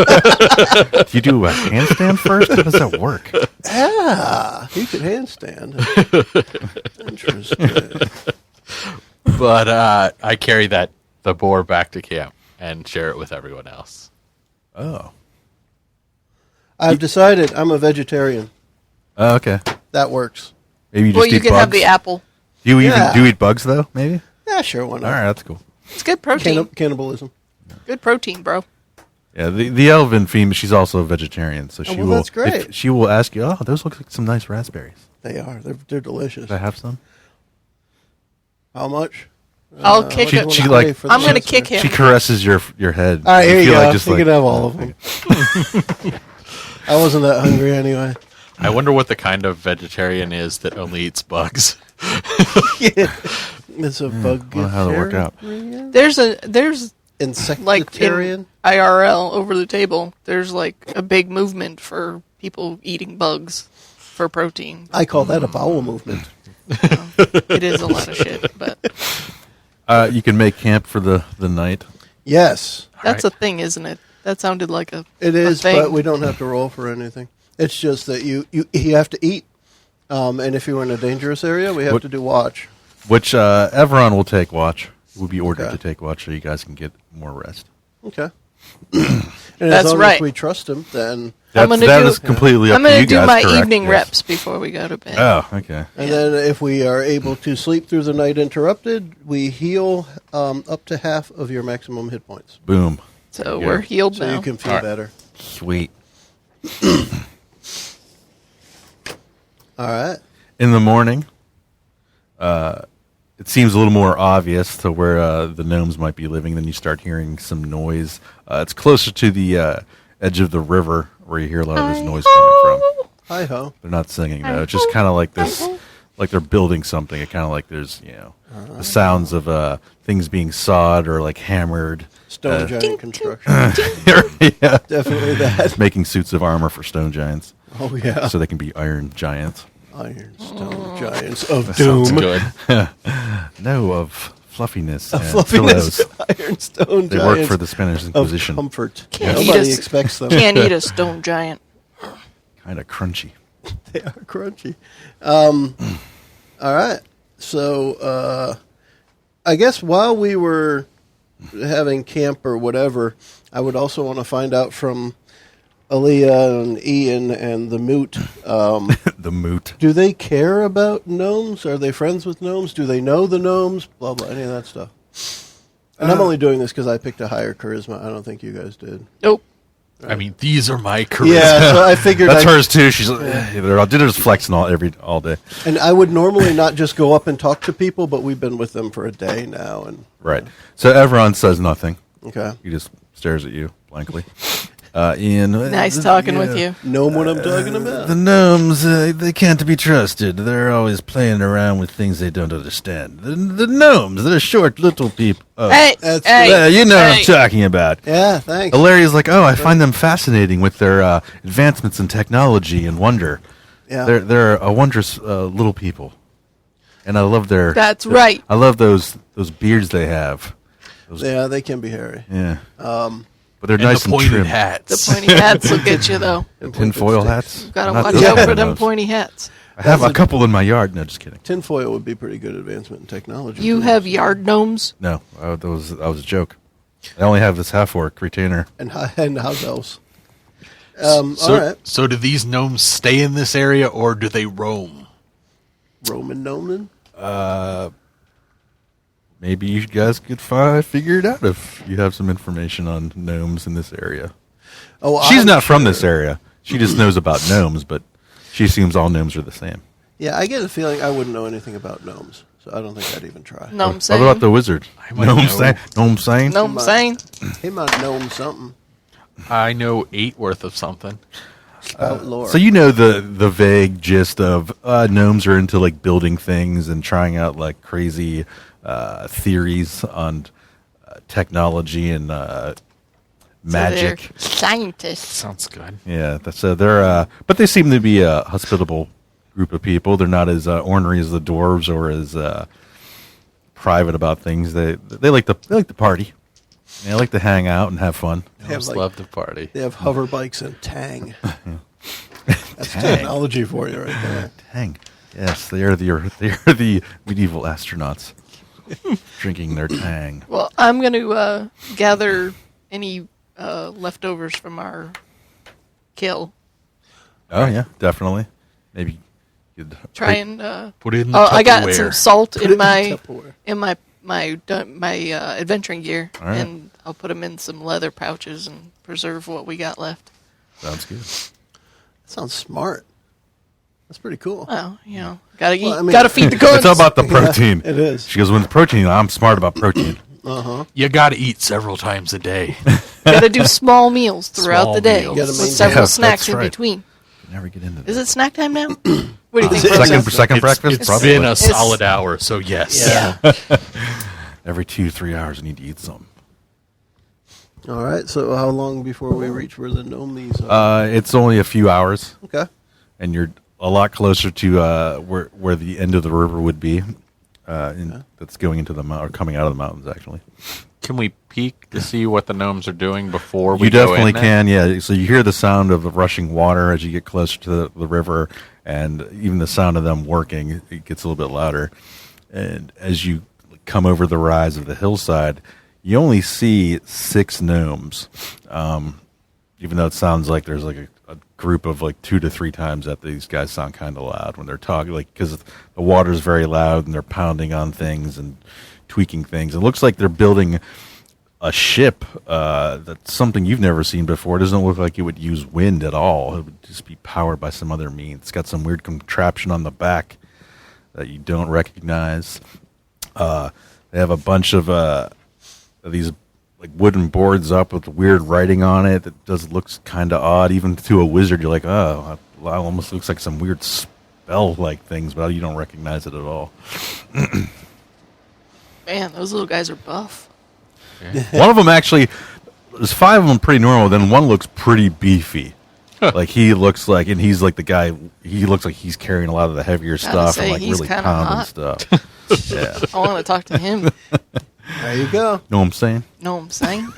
you do a handstand first? How does that work? Yeah, he could handstand. Interesting. But I carry the boar back to camp and share it with everyone else. Oh. I've decided I'm a vegetarian. Oh, okay. That works. Maybe you just Well, you eat can bugs. have the apple. Do you Yeah. do you eat bugs though? Maybe. Yeah, sure. Why All not? right, that's cool. It's good protein. Cannibalism. Good protein, bro. Yeah, the elven female, she's also a vegetarian, so she well, will. that's great. She will ask you, "Oh, those look like some nice raspberries. They are. They're delicious. Can I have some?" How much? I'll kick She- it. she like- I'm gonna kick him. She caresses your head. All right, here you feel go. like just you like, can have all of them. I wasn't that hungry anyway. I wonder what the kind of vegetarian is that only eats bugs. It's a bug. wonder how that'll work out. There's like in Insectarian. IRL over the table. There's like a big movement for people eating bugs for protein. I call that a bowel movement. It is a lot of shit, but You can make camp for the night. Yes, that's a thing, isn't it? That sounded like a it a is, thing. but we don't have to roll for anything. It's just that you have to eat, and if you're in a dangerous area, we have What- to do watch. Which Everon will take watch. Will be ordered Okay. to take watch so you guys can get more rest. Okay. And That's as long right. as we trust him, then I'm gonna That do- is completely up I'm to gonna you do guys, my correct? evening Yes. reps before we go to bed. Oh, okay. and then if we are able to sleep through the night interrupted, we heal up to half of your maximum hit points, Boom. So Yeah. we're healed so now. you can feel All right. better. Sweet. All right. In the morning, it seems a little more obvious to where the gnomes might be living. Then you start hearing some noise. It's closer to the edge of the river where you hear a lot of this noise coming from. Hi ho. They're not singing though. It's just kind of like this, like they're building something. It kind of like there's the sounds of things being sawed or like hammered. Stone giant construction. Yeah, Definitely that. making suits of armor for stone giants Oh yeah. so they can be iron giants. Iron stone giants of Sounds doom. good. No, of fluffiness Of and fluffiness. pillows. Iron stone They giants work for the Spanish of Inquisition. comfort. Can't eat Nobody us. expects them. Can't eat a stone giant. Kind of crunchy. They are crunchy. All right. So I guess while we were having camp or whatever, I would also want to find out from Aaliyah and Ian and the Moot. The moot. Do they care about gnomes? Are they friends with gnomes? Do they know the gnomes? Blah, blah, any of that stuff. And I'm only doing this because I picked a higher charisma. I don't think you guys did. Nope. I mean, these are my careers. Yeah, so I figured That's I'd- hers too. She's like, they're just flexing all day. And I would normally not just go up and talk to people, but we've been with them for a day now. And Right. So everyone says nothing. okay, He just stares at you blankly. Ian. Nice talking with you. know what I'm talking about. The gnomes, they can't be trusted. They're always playing around with things they don't understand. The gnomes, they're short little people. Oh, Hey, That's- hey, you know what I'm hey. talking about. Yeah, thanks. Hilarious, like, oh, I find them fascinating with their advancements in technology and wonder. Yeah. They're a wondrous little people, and I love their. That's right. I love those beards they have. Yeah, they can be hairy. Yeah, but they're And nice the and pointed trim. The hats. pointy hats will get you, though. Tinfoil hats. Gotta Not watch those out kind for of them nose. pointy hats. I have a couple in my yard. No, just kidding. Tinfoil would be pretty good advancement in technology. You too. have yard gnomes? No, that was a joke. I only have this half orc retainer. and house elves. So, all right, so do these gnomes stay in this area or do they roam? Roman gnomon. Maybe you guys could figure it out if you have some information on gnomes in this area. Oh, She's I'm not from sure. this area. She just knows about gnomes, but she assumes all gnomes are the same. Yeah, I get a feeling I wouldn't know anything about gnomes, so I don't think I'd even try. No, I'm What saying. about the wizard? might Know what I'm know. saying? Know what I'm saying? No, I'm saying. He might gnome something I know 8 worth of something. about lore. So you know the vague gist of gnomes are into like building things and trying out like crazy theories on technology and magic. So they're scientists. Sounds good. Yeah, they're but they seem to be a hospitable group of people. They're not as ornery as the dwarves or as private about things. They like to party. They like to hang out and have fun. They I have, just like- love the party. They have hover bikes and Tang. That's Tang. technology for you right there. Hang. Yes, they are the medieval astronauts drinking their Tang. Well, I'm going to gather any leftovers from our kill. Oh yeah, definitely. Maybe you'd Try and. Put it in the Oh, I got Tupperware. some salt Put it in my Tupperware. in my adventuring gear, All right. and I'll put them in some leather pouches and preserve what we got left. Sounds good. That sounds smart. That's pretty cool. Well, gotta eat, Well, I mean- gotta feed the guns. It's all about the protein. it is. She goes, when the protein, I'm smart about protein. You got to eat several times a day. Gotta do small meals throughout Small the day meals. with Gotta maintain- several Yes, snacks that's in right. between. Never get into that. Is it snack time now? What do you think, second Rosa? second breakfast? It's Probably. been a solid hour, so yes. Yeah. Every 2-3 hours, I need to eat something. All right. So how long before we reach where the gnomies are? It's only a few hours, Okay. and you're a lot closer to where the end of the river would be. That's going into the mountain or coming out of the mountains, actually. Can we peek to see what the gnomes are doing before we You go definitely in there? can, yeah. So you hear the sound of the rushing water as you get closer to the river, and even the sound of them working, it gets a little bit louder. And as you come over the rise of the hillside, you only see 6 gnomes, even though it sounds like there's like a group of like 2 to 3 times that these guys sound kind of loud when they're talking, like because the water's very loud and they're pounding on things and tweaking things. It looks like they're building a ship that's something you've never seen before. It doesn't look like it would use wind at all. It would just be powered by some other means. It's got some weird contraption on the back that you don't recognize. They have a bunch of these like wooden boards up with weird writing on it that looks kind of odd. Even to a wizard, you're like, oh, it almost looks like some weird spell-like things, but you don't recognize it at all. Man, those little guys are buff. One of them actually, there's 5 of them pretty normal. Then one looks pretty beefy. Like he looks like, and he's like the guy. He looks like he's carrying a lot of the heavier stuff say, and like he's really kinda pounding hot. stuff. Yeah, I want to talk to him. There you go. know what I'm saying? Know what I'm saying?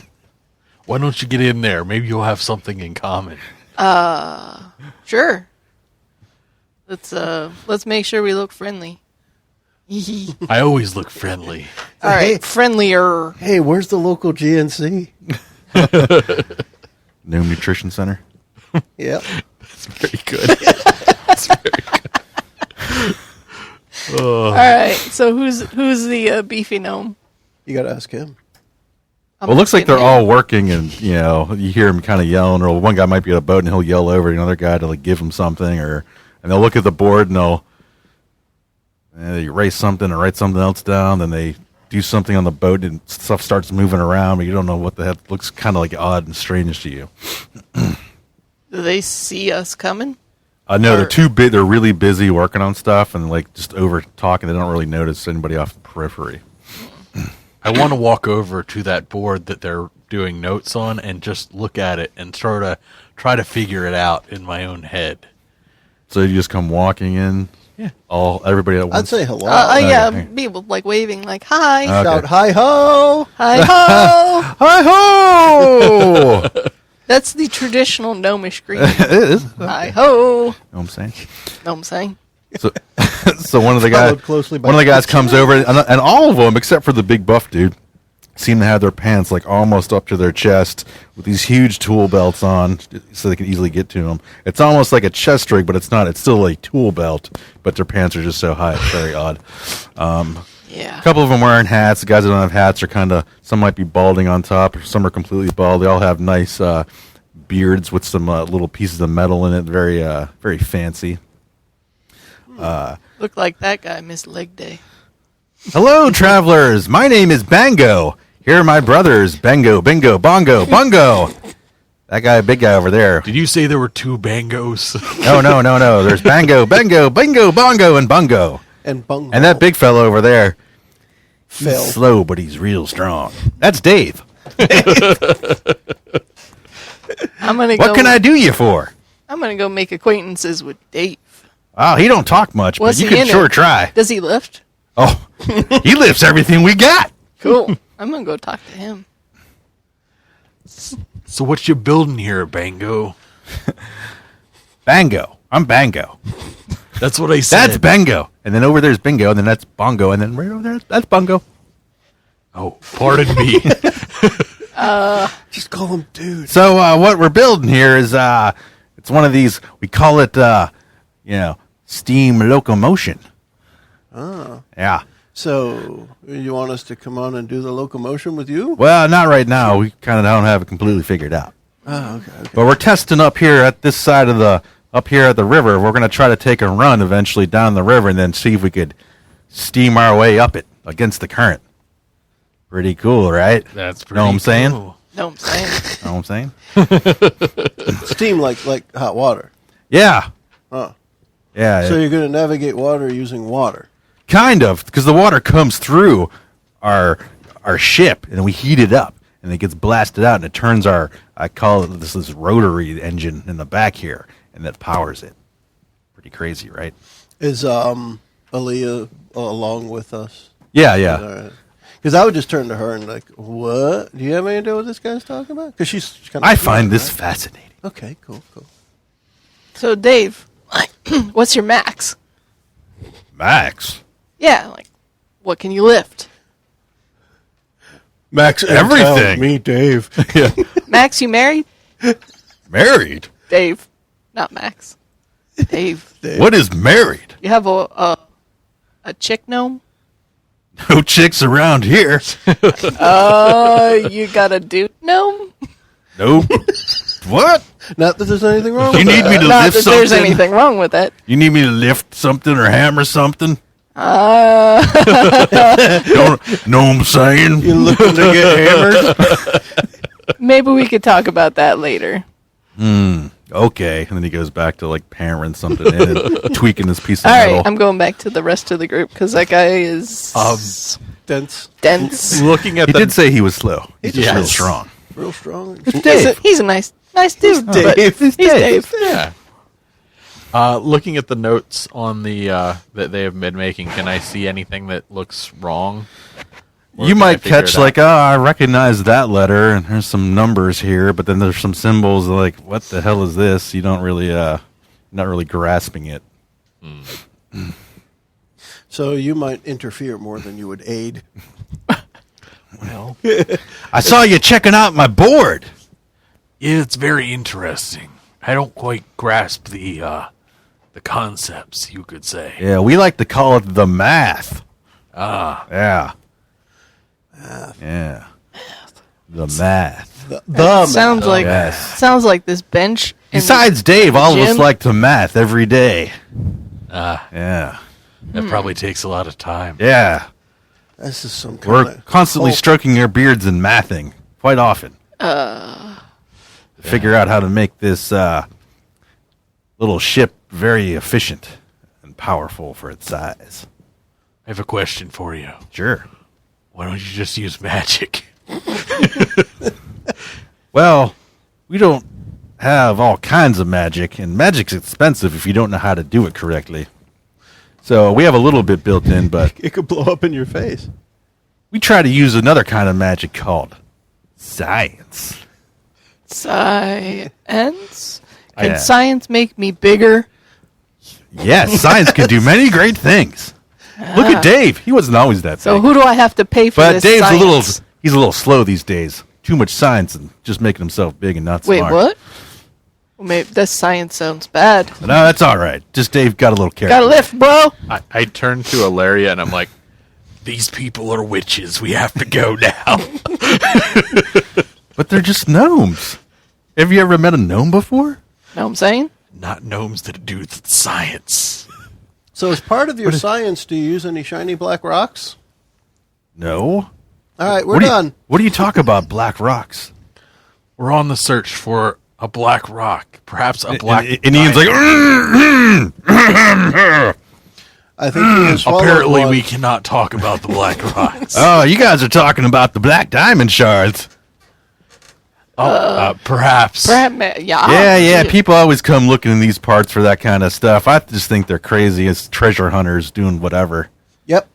Why don't you get in there? Maybe you'll have something in common. Sure. Let's make sure we look friendly. All I always look friendly. Hey. right, friendlier. Hey, where's the local GNC? New Nutrition Center. Yep. It's very good. All right, so who's the beefy gnome? You got to ask him. I'm Well, it looks like they're looking all working, and you hear him kind of yelling, or one guy might be at a boat and he'll yell over to another guy to like give him something, and they'll look at the board and they erase something or write something else down. Then they do something on the boat and stuff starts moving around, but you don't know what the heck. It looks kind of like odd and strange to you. Do they see us coming? No, they're too big. They're really busy working on stuff and like just over talking. They don't really notice anybody off the periphery. I want to walk over to that board that they're doing notes on and just look at it and sort of try to figure it out in my own head. So you just come walking in. Yeah. Everybody at once. I'd say hello. Yeah, okay. people like waving, like hi, Okay. Shout hi ho. hi ho. Hi ho! That's the traditional gnomish greeting. It is. You know Hi ho. what I'm saying? Know what I'm saying? So one of the guys, Followed closely by one of the guys comes over, and all of them, except for the big buff dude, seem to have their pants like almost up to their chest with these huge tool belts on, so they can easily get to them. It's almost like a chest rig, but it's not. It's still a tool belt, but their pants are just so high. It's very odd. Yeah. A couple of them wearing hats. The guys that don't have hats are kind of, some might be balding on top, or some are completely bald. They all have nice beards with some little pieces of metal in it. Very, very fancy. Look like that guy missed leg day. Hello, travelers. My name is Bango. Here are my brothers, Bengo, Bingo, Bongo, Bungo. That guy, big guy over there. Did you say there were 2 bangos? No. There's Bango, Bengo, Bingo, Bongo, and Bungo. And bungo. And that big fellow over there. Phil. He's slow, but he's real strong. That's Dave. I'm gonna What can I do you for? I'm gonna go make acquaintances with Dave. Oh, he don't talk much, What's but you he can in sure it? try. Does he lift? Oh, he lifts everything we got. Cool. I'm gonna go talk to him. So what you building here, Bango? Bango. I'm Bango. That's what I said. That's Bango. And then over there's Bingo, and then that's Bongo, and then right over there, that's Bungo. Oh, pardon me. Just call him dude. So what we're building here is it's one of these, we call it, steam locomotion. Oh. Yeah. So, you want us to come on and do the locomotion with you? Well, not right now. We kind of don't have it completely figured out. Oh, okay. But we're testing up here at this side of up here at the river. We're going to try to take a run eventually down the river and then see if we could steam our way up it against the current. Pretty cool, right? That's pretty Know what I'm saying? cool. No, I'm saying. Know what I'm saying? Steam like hot water. Yeah. Oh. Yeah. So you're going to navigate water using water. Kind of, because the water comes through our ship, and we heat it up, and it gets blasted out, and it turns I call it this rotary engine in the back here, and that powers it. Pretty crazy, right? Is Aaliyah along with us? Yeah, yeah. Because I would just turn to her and like, what? Do you have any idea what this guy's talking about? Because she's kind of. I find this fascinating. Okay, cool. So, Dave, what's your max? Max. Yeah, like, what can you lift? Max, Everything. Me, Dave. Yeah. Max, you married? Married? Dave, not Max. Dave. What is married? You have a chick gnome? No chicks around here. You got a dude gnome? Nope. What? Not that there's anything wrong You with need that. me to Not lift that something? there's anything wrong with it. You need me to lift something or hammer something? Know what I'm saying? You looking to get hammered? Maybe we could talk about that later. Okay. And then he goes back to like hammering something in and tweaking this piece of All metal. right, I'm going back to the rest of the group because that guy is Dense. dense. Looking at He the did say he was slow. He's just real Yes. strong. Real strong. He's a nice dude. but Dave. He's Dave. yeah. Looking at the notes on the that they have been making, can I see anything that looks wrong? Or You can I might figure catch it out? like, oh, I recognize that letter, and there's some numbers here, but then there's some symbols like, what the hell is this? You don't really, not really grasping it. So you might interfere more than you would aid. Well, I saw you checking out my board. yeah, it's very interesting. I don't quite grasp the concepts, you could say. Yeah, we like to call it the math. Ah, Yeah. Yeah. The math. Sounds like Yes. sounds like this bench. in Besides Dave, all of us gym. like to math every day. ah, Yeah. that probably takes a lot of time. Yeah. This is some kind We're of constantly cult. stroking our beards and mathing quite often. Figure out how to make this little ship very efficient and powerful for its size. I have a question for you. Sure. Why don't you just use magic? Well, we don't have all kinds of magic, and magic's expensive if you don't know how to do it correctly. So we have a little bit built in, but It could blow up in your face. we try to use another kind of magic called science. Science. Can Yeah. science make me bigger? Yes, science can do many great things. Look at Dave. He wasn't always that So big. who do I have to pay for But this Dave's science? he's a little slow these days. Too much science and just making himself big and not Wait, smart. what? Well, maybe that science sounds bad. No, that's all right. Just Dave got a little careful. Got a lift, bro. I turn to Ilaria and I'm like, These people are witches. We have to go now. But they're just gnomes. Have you ever met a gnome before? Know what I'm saying? Not gnomes that do with science. So as part of your science, do you use any shiny black rocks? No. All right, we're done. What do you talk about, black rocks? We're on the search for a black rock, perhaps a black. And Ian's like, I think he has swallowed apparently one. we cannot talk about the black rocks. oh, you guys are talking about the black diamond shards. Perhaps. Yeah. People always come looking in these parts for that kind of stuff. I just think they're crazy. It's treasure hunters doing whatever. Yep.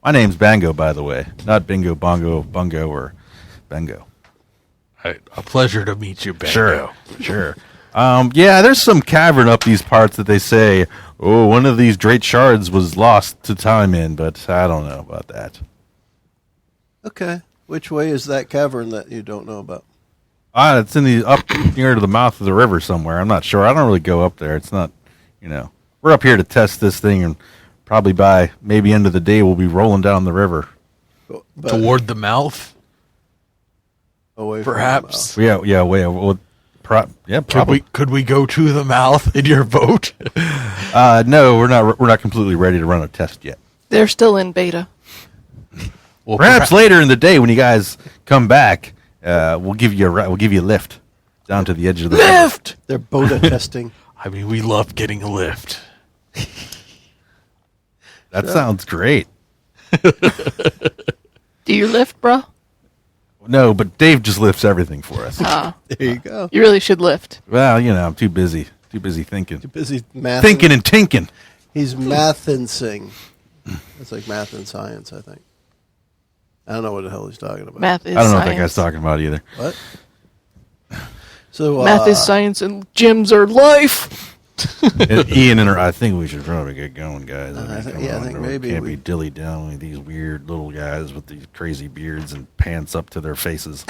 My name's Bango, by the way. Not Bingo, Bongo, Bungo, or Bengo. A pleasure to meet you, Bengo. Sure. Yeah, there's some cavern up these parts that they say, oh, one of these great shards was lost to time in, but I don't know about that. Okay. Which way is that cavern that you don't know about? It's in the up near to the mouth of the river somewhere. I'm not sure. I don't really go up there. It's not, we're up here to test this thing, and probably by maybe end of the day we'll be rolling down the river. But Toward the mouth? away Perhaps. from the mouth. Probably. Could we go to the mouth in your boat? No, we're not completely ready to run a test yet. They're still in beta. Well, Perhaps later in the day when you guys come back, we'll give you a lift down to the edge of the river. lift. They're Boda testing. I mean, we love getting a lift. That sounds great. Do you lift, bro? No, but Dave just lifts everything for us. There you go. You really should lift. Well, I'm too busy thinking. Too busy math. Thinking and tinking. He's math-ing. It's like math and science, I think. I don't know what the hell he's talking about. Math is I don't know science. what that guy's talking about either. What? So Math is science and gyms are life. And Ian and I think we should probably get going, guys. I think We maybe can't we- be dilly dallying with these weird little guys with these crazy beards and pants up to their faces.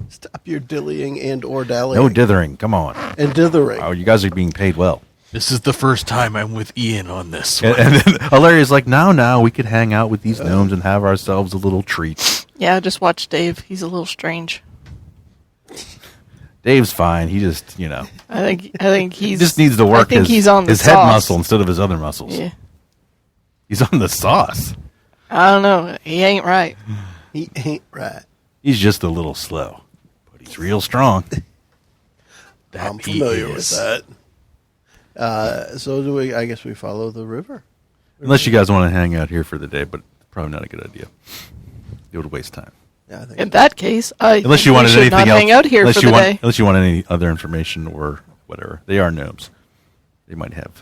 Stop your dillying and or dallying. No dithering. Come on. And dithering. Oh, you guys are being paid well. This is the first time I'm with Ian on this And, one. and then Hilarious like, now we could hang out with these gnomes and have ourselves a little treat. Yeah, just watch Dave. He's a little strange. Dave's fine. He just, I think he's. he just needs to work I think his, he's on the his head sauce. muscle instead of his other muscles. Yeah. He's on the sauce. I don't know. He ain't right. He ain't right. He's just a little slow, but he's real strong. I'm he familiar with is. that. So do we? I guess we follow the river. Unless you guys want to hang out here for the day, but probably not a good idea. It would waste time. Yeah, I think. In that case, I Unless think you we wanted should anything not else. hang out here unless for you the want, day. Unless you want any other information or whatever. They are gnomes. They might have.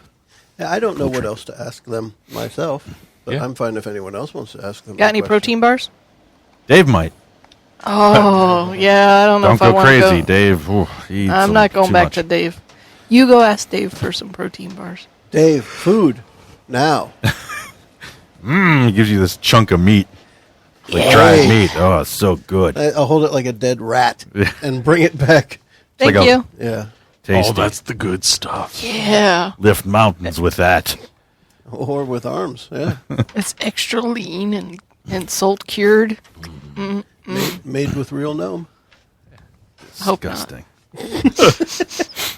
Yeah, I don't know what else to ask them myself, but Yeah. I'm fine if anyone else wants to ask them. Got a any question. protein bars? Dave might. Oh, yeah. I don't know Don't if I go want crazy, to go. Dave. Ooh, he eats I'm them not going too back much. to Dave. You go ask Dave for some protein bars. Dave, food now. He gives you this chunk of meat. Like Yeah. dried meat. Oh, it's so good. I'll hold it like a dead rat and bring it back. Thank like a- you. Yeah. Tasty. Oh, that's the good stuff. Yeah. Lift mountains with that. Or with arms. Yeah. It's extra lean and salt cured. Made with real gnome. Hope not. Disgusting.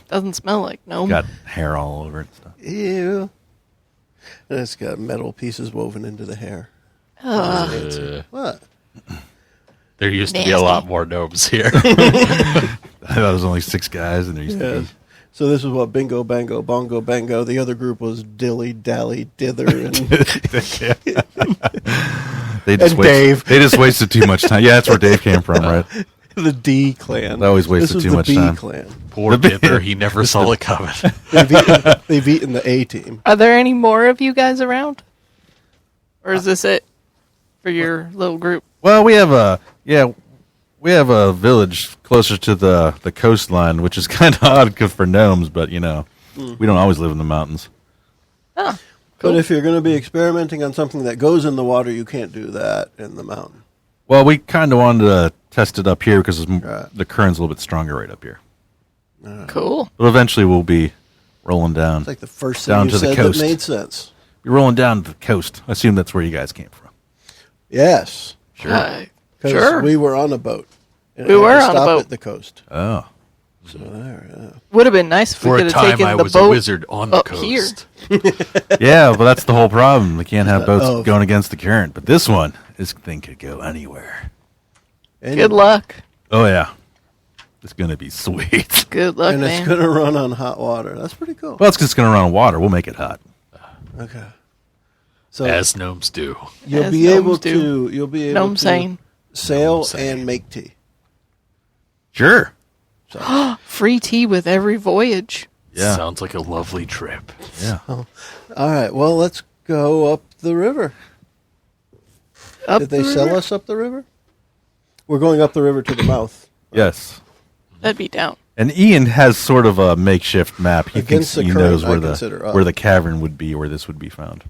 Doesn't smell like gnome. Got hair all over it and stuff. Ew. And it's got metal pieces woven into the hair. What? There used to be a Nasty. lot more gnomes here. I thought it was only 6 guys, and there used to Yeah. be. So this is what bingo, bango, bongo, bango. The other group was dilly, dally, dither, and They just And Dave. They just wasted too much time. Yeah, that's where Dave came from, right? the D clan. They always wasted this was too the much B time. clan. Poor Dither, he never saw it coming. They've eaten the A team. Are there any more of you guys around? Or is this it for your little group? Well, we have a village closer to the coastline, which is kind of odd for gnomes, but we don't always live in the mountains. Oh, But if you're going to be experimenting on something that goes in the water, you can't do that in the mountain. Well, we kind of wanted to test it up here because Right. the current's a little bit stronger right up here. cool. But eventually, we'll be rolling down. It's like the first thing Down you to the said coast. that made sense. Be rolling down to the coast. I assume that's where you guys came from. Yes. Sure. Because Sure. we were on a boat. And We had were to on a stop boat. at the coast. Oh, So there. Would have been nice if For we a could have time, taken I the was boat a wizard on the up coast. here. Yeah, but that's the whole problem. We can't have boats Oh. going against the current. But this thing could go anywhere. Good luck. Oh yeah, it's gonna be sweet. Good luck, And man. it's going to run on hot water. That's pretty cool. Well, it's just gonna run on water. We'll make it hot. Okay. So As gnomes do. you'll As be able gnomes do. to Gnome to saying. sail Gnome saying. and make tea. Sure. Free tea with every voyage. Yeah. Sounds like a lovely trip. Yeah. All right. Well, let's go up the river. Up Did they the sell river? us up the river? We're going up the river to the mouth. Yes. That'd be down. And Ian has sort of a makeshift map. He Against thinks the he current, knows I consider up. where the cavern would be, where this would be found.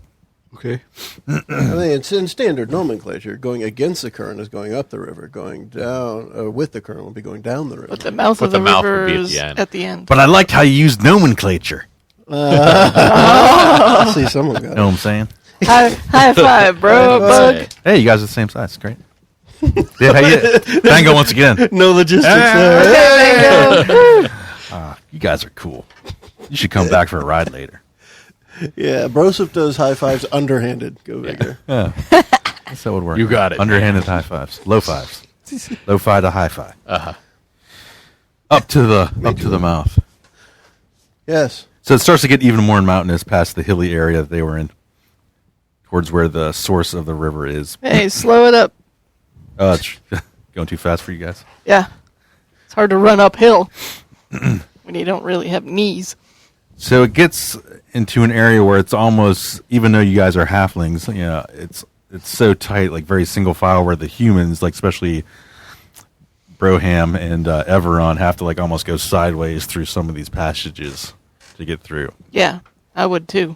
Okay. I mean, it's in standard nomenclature. Going against the current is going up the river. Going down with the current will be going down the river. But the mouth But of the the mouth would river be at is the end. at the end. But I liked how you used nomenclature. I see someone got Know what it. I'm saying? High five, bro. Bug. Hey, you guys are the same size. Great. Yeah, how you? Tango once again. No logistics there. There they go. You guys are cool. You should come back for a ride later. Yeah, Broseph does high fives underhanded. Go figure. Yeah. Guess that would work. You got it. Underhanded high fives. Low fives. Low fi to high fi. Uh-huh. Up to the mouth. Yes. So it starts to get even more mountainous past the hilly area that they were in, towards where the source of the river is. Hey, slow it up. It's going too fast for you guys. Yeah. It's hard to run uphill when you don't really have knees. So it gets into an area where it's almost, even though you guys are halflings, you know, it's so tight, like very single file, where the humans, like especially Broham and Everon, have to like almost go sideways through some of these passages to get through. Yeah, I would too.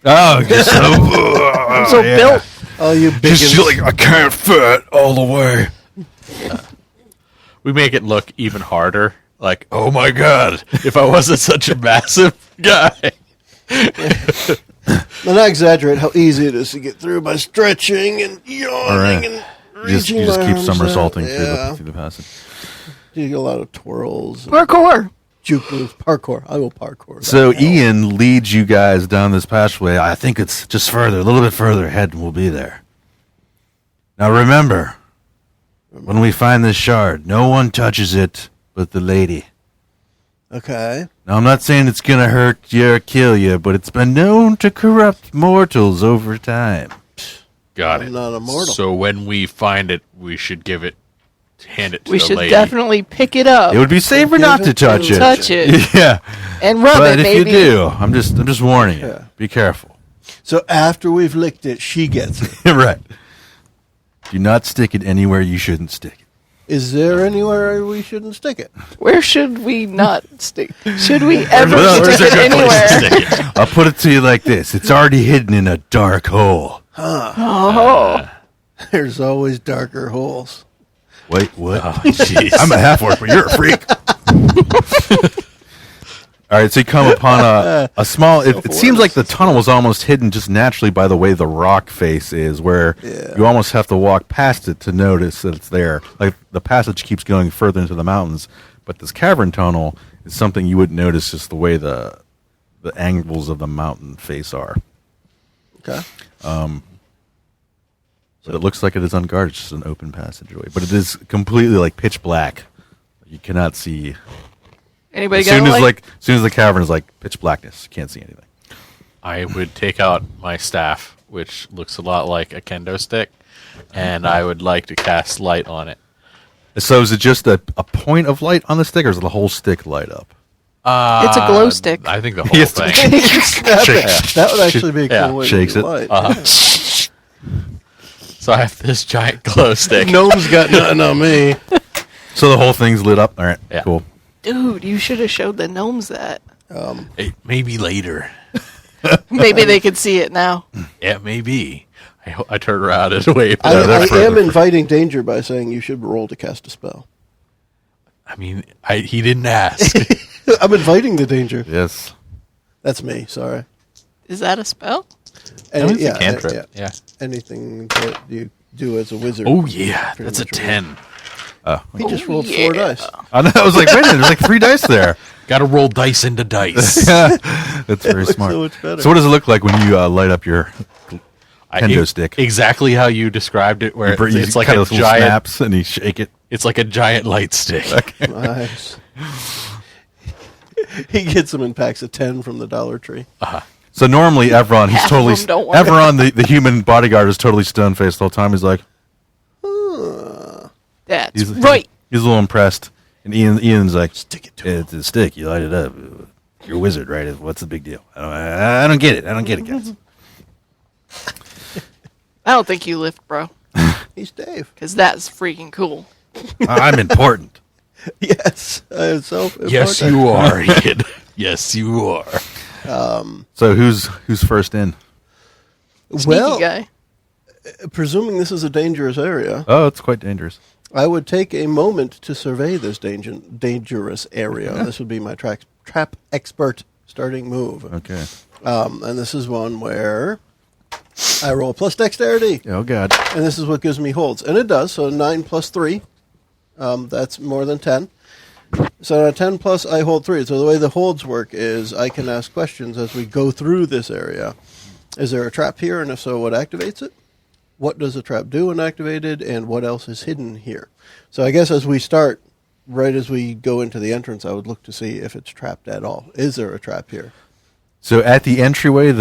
Oh, just so, I'm so built. Oh, you big. just feel like I can't fit all the way. We make it look even harder. Like, oh my god, if I wasn't such a massive guy. not exaggerate how easy it is to get through by stretching and yawning and You reaching just my keep arms somersaulting out. through the passage. You get a lot of twirls. And Parkour. juke moves. Parkour. I will parkour. So That hell. Ian leads you guys down this passageway. I think it's just further, a little bit further ahead, and we'll be there. Now remember, when we find this shard, no one touches it but the lady. Okay. Now I'm not saying it's gonna hurt you or kill you, but it's been known to corrupt mortals over time. Got I'm it. not immortal. So when we find it, we should hand it to We the should lady. definitely pick it up, It would be safer Give not it to touch to- it. touch it, Yeah, and rub but it. if Maybe. you do, I'm just warning you. Yeah. Be careful. So after we've licked it, she gets it. Right. Do not stick it anywhere you shouldn't stick it. Is there anywhere we shouldn't stick it? Where should we not stick? Should we ever Well, stick there's it a good place to anywhere? stick it. I'll put it to you like this: it's already hidden in a dark hole. Oh, There's always darker holes. Wait, what? Oh, jeez. I'm a half orc, but you're a freak. All right, so you come upon a small. It seems like the tunnel was almost hidden just naturally by the way the rock face is, where you almost have to walk past it to notice that it's there. Like the passage keeps going further into the mountains, but this cavern tunnel is something you wouldn't notice just the way the angles of the mountain face are. Okay. But it looks like it is unguarded, it's just an open passageway. But it is completely like pitch black. You cannot see. anybody As got soon a as light? like as soon as the cavern is like pitch blackness, you can't see anything. I would take out my staff, which looks a lot like a kendo stick, and I would like to cast light on it. So is it just a point of light on the stick, or is the whole stick light up? It's a glow stick. I think the whole Yes. thing. That would actually be a cool Yeah. way Shakes to it. do light. So I have this giant glow stick. Gnome's got nothing on me. So the whole thing's lit up. All right, Yeah. cool. Dude, you should have showed the gnomes that. Hey, maybe later. Maybe they could see it now. Yeah, maybe. I turn around and wave. I they're am further. inviting danger by saying you should roll to cast a spell. I mean, he didn't ask. I'm inviting the danger. Yes. That's me. Sorry. Is that a spell? Any, It's a cantrip. Yeah. Anything that you do as a wizard. Oh yeah, Pretty that's a much 10. He just rolled 4 dice. I know. I was like, wait a minute, there's like 3 dice there. Got to roll dice into dice. That's very looks smart. so much better. So what does it look like when you light up your kendo stick? Exactly how you described it, where You it's like cut a those little giant. snaps and you shake it. It's like a giant light stick. Nice. He gets them in packs of 10 from the Dollar Tree. So normally Evron, he's Half of totally them don't work. Evron, the human bodyguard, is totally stone faced the whole time. He's like, That's he's right. He's a little impressed, and Ian's like, Stick it to him. it's a stick. You light it up. You're a wizard, right? What's the big deal? I don't get it. I don't get it, guys. I don't think you lift, bro, He's Dave. because that's freaking cool. I'm important. Yes. So Yes, you are, Ian. Yes, you are. So who's first in? Sneaky Well, guy. presuming this is a dangerous area, Oh, it's quite dangerous. I would take a moment to survey this dangerous area. This would be my trap expert starting move. Okay. And this is one where I roll plus dexterity, Oh God. and this is what gives me holds. And it does, so 9 plus 3. That's more than 10. So at 10 plus, I hold 3. So the way the holds work is I can ask questions as we go through this area. Is there a trap here? And if so, what activates it? What does the trap do when activated? And what else is hidden here? So I guess as we start, right as we go into the entrance, I would look to see if it's trapped at all. Is there a trap here? So at the entryway,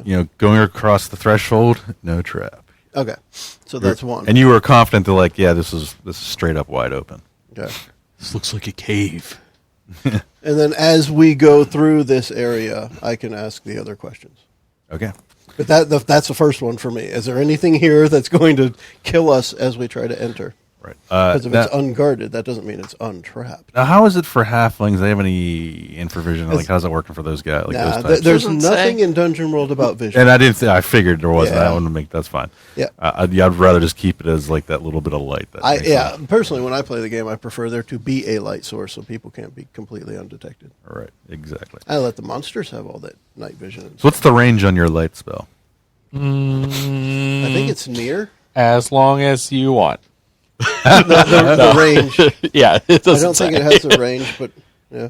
Yeah. going across the threshold, no trap. Okay. So that's one. And you were confident that, like, yeah, this is straight up wide open. Okay. This looks like a cave. And then as we go through this area, I can ask the other questions. Okay. But that's the first one for me. Is there anything here that's going to kill us as we try to enter? Right. Because if it's unguarded, that doesn't mean it's untrapped. Now, how is it for halflings? Do they have any infravision? Like, how's it working for those guys? Like Nah, those types? there's Doesn't nothing say. in Dungeon World about vision. And I didn't say. I figured there wasn't. Yeah. I want to make that's fine. Yeah. I'd rather just keep it as like that little bit of light. That makes it- Personally, when I play the game, I prefer there to be a light source so people can't be completely undetected. All right. Exactly. I let the monsters have all that night vision. So what's the range on your light spell? I think it's near As long as you want. the range. Yeah, it I doesn't don't think say. it has a range, but yeah.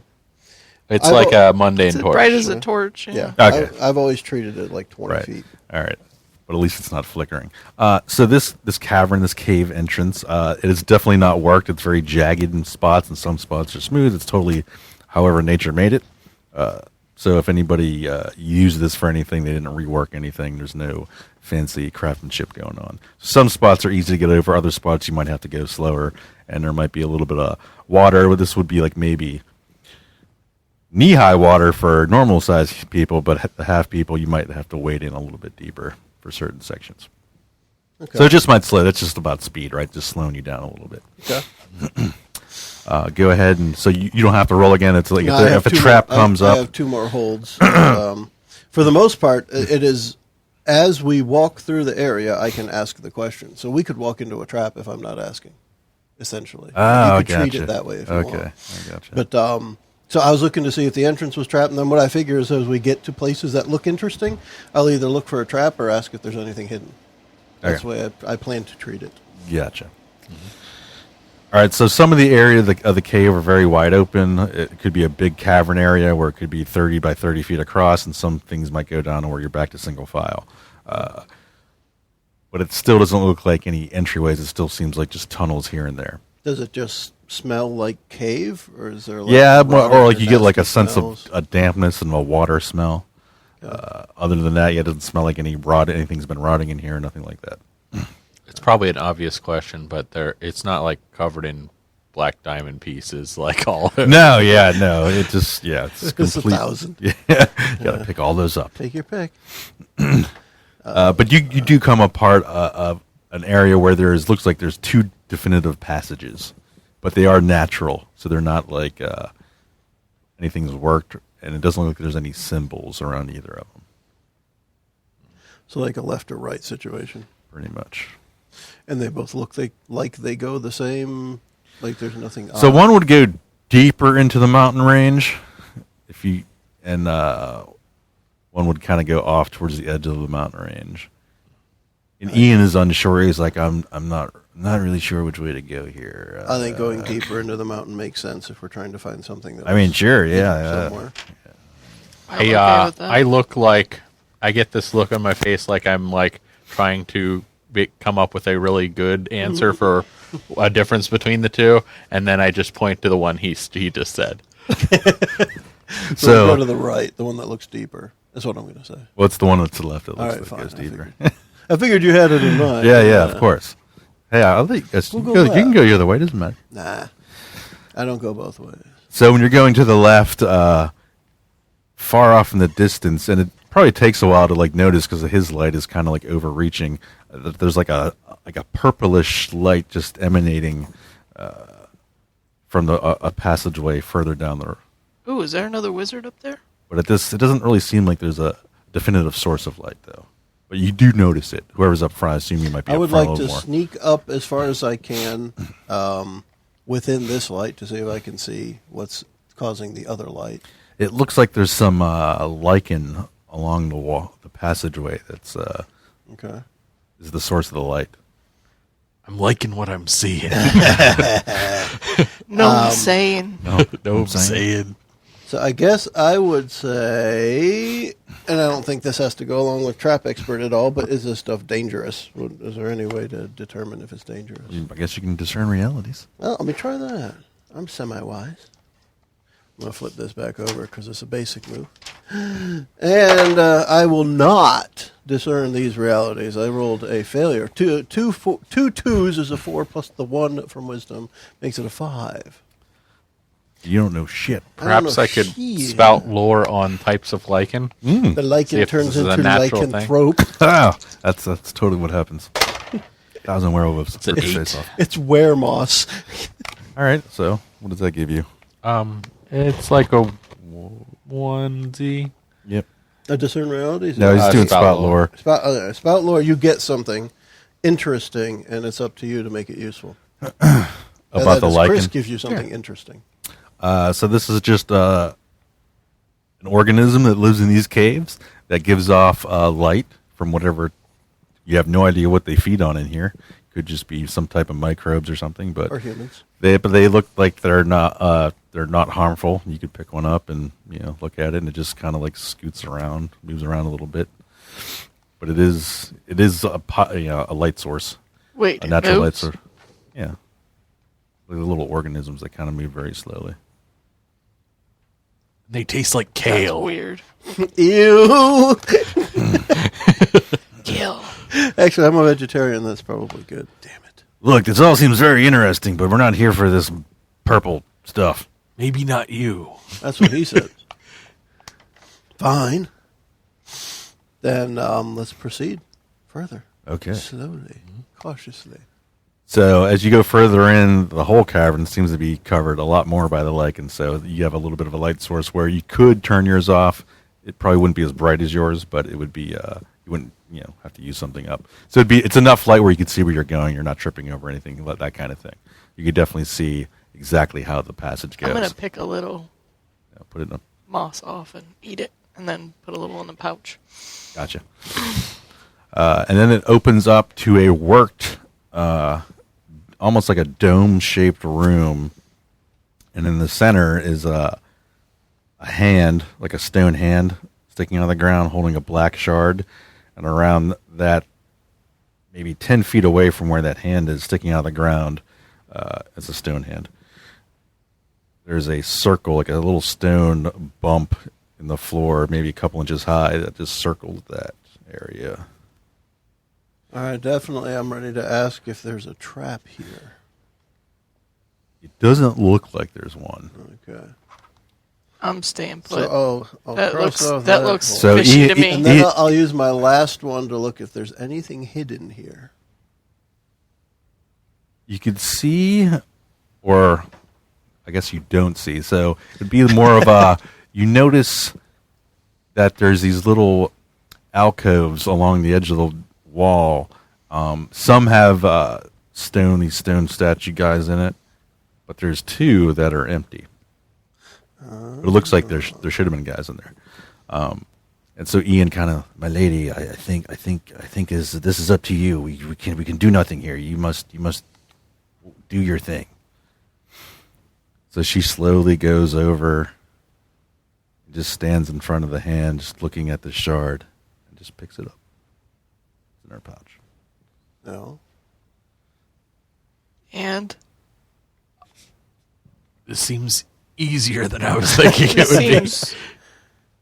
It's I've like al- a mundane It's as torch. bright as a torch. Yeah. Okay. I've always treated it like 20 Right. feet. All right. But at least it's not flickering. So this cavern, this cave entrance, it is definitely not worked. It's very jagged in spots, and some spots are smooth. It's totally however nature made it. So if anybody used this for anything, they didn't rework anything. There's no fancy craftsmanship going on. Some spots are easy to get over. Other spots you might have to go slower, and there might be a little bit of water. But this would be like maybe knee-high water for normal-sized people, but half people you might have to wade in a little bit deeper for certain sections. Okay. So it just might slow. That's just about speed, right? Just slowing you down a little bit. Okay. Go ahead, and so you don't have to roll again. It's like No, I have if a two trap more- comes I up. have 2 more holds. For the most part, it is as we walk through the area, I can ask the question. So we could walk into a trap if I'm not asking, essentially. Oh, you could treat gotcha. it that way if you Okay, want. I gotcha. But so I was looking to see if the entrance was trapped, and then what I figure is as we get to places that look interesting, I'll either look for a trap or ask if there's anything hidden. That's Okay. the way I plan to treat it. Gotcha. All right, so some of the area of the cave are very wide open. It could be a big cavern area where it could be 30 by 30 feet across, and some things might go down to where you're back to single file. But it still doesn't look like any entryways. It still seems like just tunnels here and there. Does it just smell like cave, or is there like Yeah, rotting or like you get like a nasty sense smells? of a dampness and a water smell. Other than that, yeah, it doesn't smell like anything's been rotting in here, nothing like that. It's probably an obvious question, but it's not like covered in black diamond pieces like all of it. No, it just it's It's complete. 1,000. Yeah, you gotta pick all those up. Take your pick. But you do come a part of an area where looks like there's 2 definitive passages, but they are natural, so they're not like anything's worked, and it doesn't look like there's any symbols around either of them. So like a left or right situation. Pretty much. And they both look like they go the same, like there's nothing So odd. one would go deeper into the mountain range, one would kind of go off towards the edge of the mountain range. And Ian is unsure. He's like, I'm not really sure which way to go here. I think going deeper into the mountain makes sense if we're trying to find something. That I mean, sure, hidden yeah. somewhere. I'm okay with that. I look like I get this look on my face like I'm like trying to come up with a really good answer for a difference between the two, and then I just point to the one he just said. So we'll go to the right, the one that looks deeper. That's what I'm going to say. What's the one that's to the left that All looks right, like it goes fine. deeper? I figured you had it in mind. Yeah, of course. Hey, I'll let you, We'll you go can go left. the other way. Doesn't matter. Nah, I don't go both ways. So when you're going to the left, far off in the distance, and it probably takes a while to like notice because his light is kind of like overreaching. There's like a purplish light just emanating from a passageway further down the. Ooh, is there another wizard up there? But it doesn't really seem like there's a definitive source of light, though. But you do notice it. Whoever's up front, I assume you might be I up would front like a to little more. sneak up as far as I can within this light to see if I can see what's causing the other light. It looks like there's some lichen along the wall, the passageway. That's Okay. is the source of the light. I'm liking what I'm seeing. No, I'm saying. No, I'm saying. So I guess I would say, and I don't think this has to go along with Trap Expert at all, but is this stuff dangerous? Is there any way to determine if it's dangerous? I guess you can discern realities. Well, let me try that. I'm semi-wise. I'm going to flip this back over because it's a basic move. And I will not discern these realities. I rolled a failure. Two twos is a 4 plus the 1 from wisdom makes it a 5. You don't know shit. Perhaps I could spout lore on types of lichen. The lichen See if turns this is a into natural thing. lycanthrope. Ah, that's totally what happens. 1,000 werewolves. It's an rip your 8. face off. It's weremoss. All right, so what does that give you? It's like a onesie. Yep. A discern realities? No, he's doing spout spout lore. lore. Spout lore, you get something interesting, and it's up to you to make it useful. About the lichen. Chris gives you something interesting. So this is just an organism that lives in these caves that gives off light from whatever. You have no idea what they feed on in here. Could just be some type of microbes or something, but Or humans. they look like they're not harmful. You could pick one up and look at it, and it just kind of like scoots around, moves around a little bit. But it is a light source, Wait, a it natural light moves? source. Yeah, the little organisms that kind of move very slowly. They taste like That's kale. weird. Ew! Kill. Actually, I'm a vegetarian. That's probably good. Damn it. Look, this all seems very interesting, but we're not here for this purple stuff. Maybe not you. That's what he said. Fine. Then let's proceed further. Okay. Slowly, cautiously. So as you go further in, the whole cavern seems to be covered a lot more by the lichen. So you have a little bit of a light source where you could turn yours off. It probably wouldn't be as bright as yours, but it would be you wouldn't have to use something up. So it's enough light where you can see where you're going. You're not tripping over anything, that kind of thing. You could definitely see exactly how the passage goes. I'm going to pick a little Put it in a moss off and eat it, and then put a little in the pouch. Gotcha. And then it opens up to a worked, almost like a dome-shaped room. And in the center is a hand, like a stone hand, sticking out of the ground, holding a black shard. And around that, maybe 10 feet away from where that hand is sticking out of the ground, is a stone hand. There's a circle, like a little stone bump in the floor, maybe a couple inches high, that just circled that area. All right, definitely. I'm ready to ask if there's a trap here. It doesn't look like there's one. Okay. I'm staying put. So, I'll that cross looks off that looks So fishy to me. And then I'll use my last one to look if there's anything hidden here. You could see, or I guess you don't see. So it'd be more of a, you notice that there's these little alcoves along the edge of the wall. Some have these stone statue guys in it, but there's 2 that are empty. But it looks like there should have been guys in there. And so Ian kind of, my lady, I think this is up to you. We can do nothing here. You must do your thing. So she slowly goes over, just stands in front of the hand, just looking at the shard, and just picks it up. It's in her pouch. No. And This seems easier than I was thinking it it would be. seems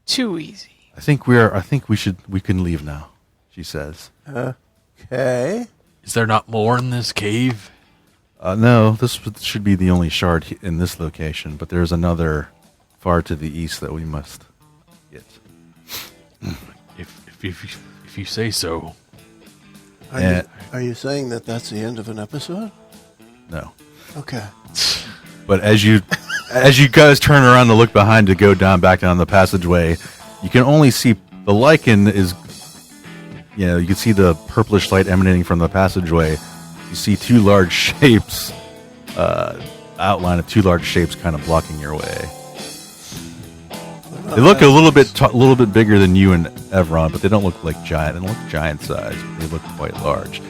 too easy. I think we can leave now, she says. Okay. Is there not more in this cave? No, this should be the only shard in this location, but there's another far to the east that we must get. If you say so. Are you saying that that's the end of an episode? No. Okay. But as you guys turn around to look behind to go back down the passageway, you can only see the lichen is, you can see the purplish light emanating from the passageway. You see two large shapes, outline of two large shapes kind of blocking your way. They look a little bit bigger than you and Evron, but they don't look like giant. They don't look giant size. They look quite large.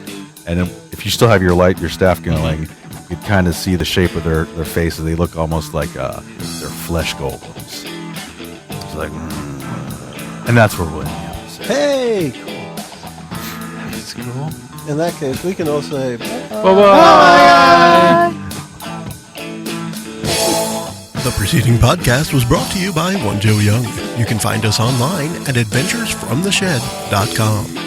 And if you still have your staff going, you can kind of see the shape of their faces. They look almost like they're flesh golems. It's like, and that's where we'll end the episode. Hey, cool. That's cool. In that case, we can all say The preceding podcast was brought to you by One Joe Young. You can find us online at adventuresfromtheshed.com.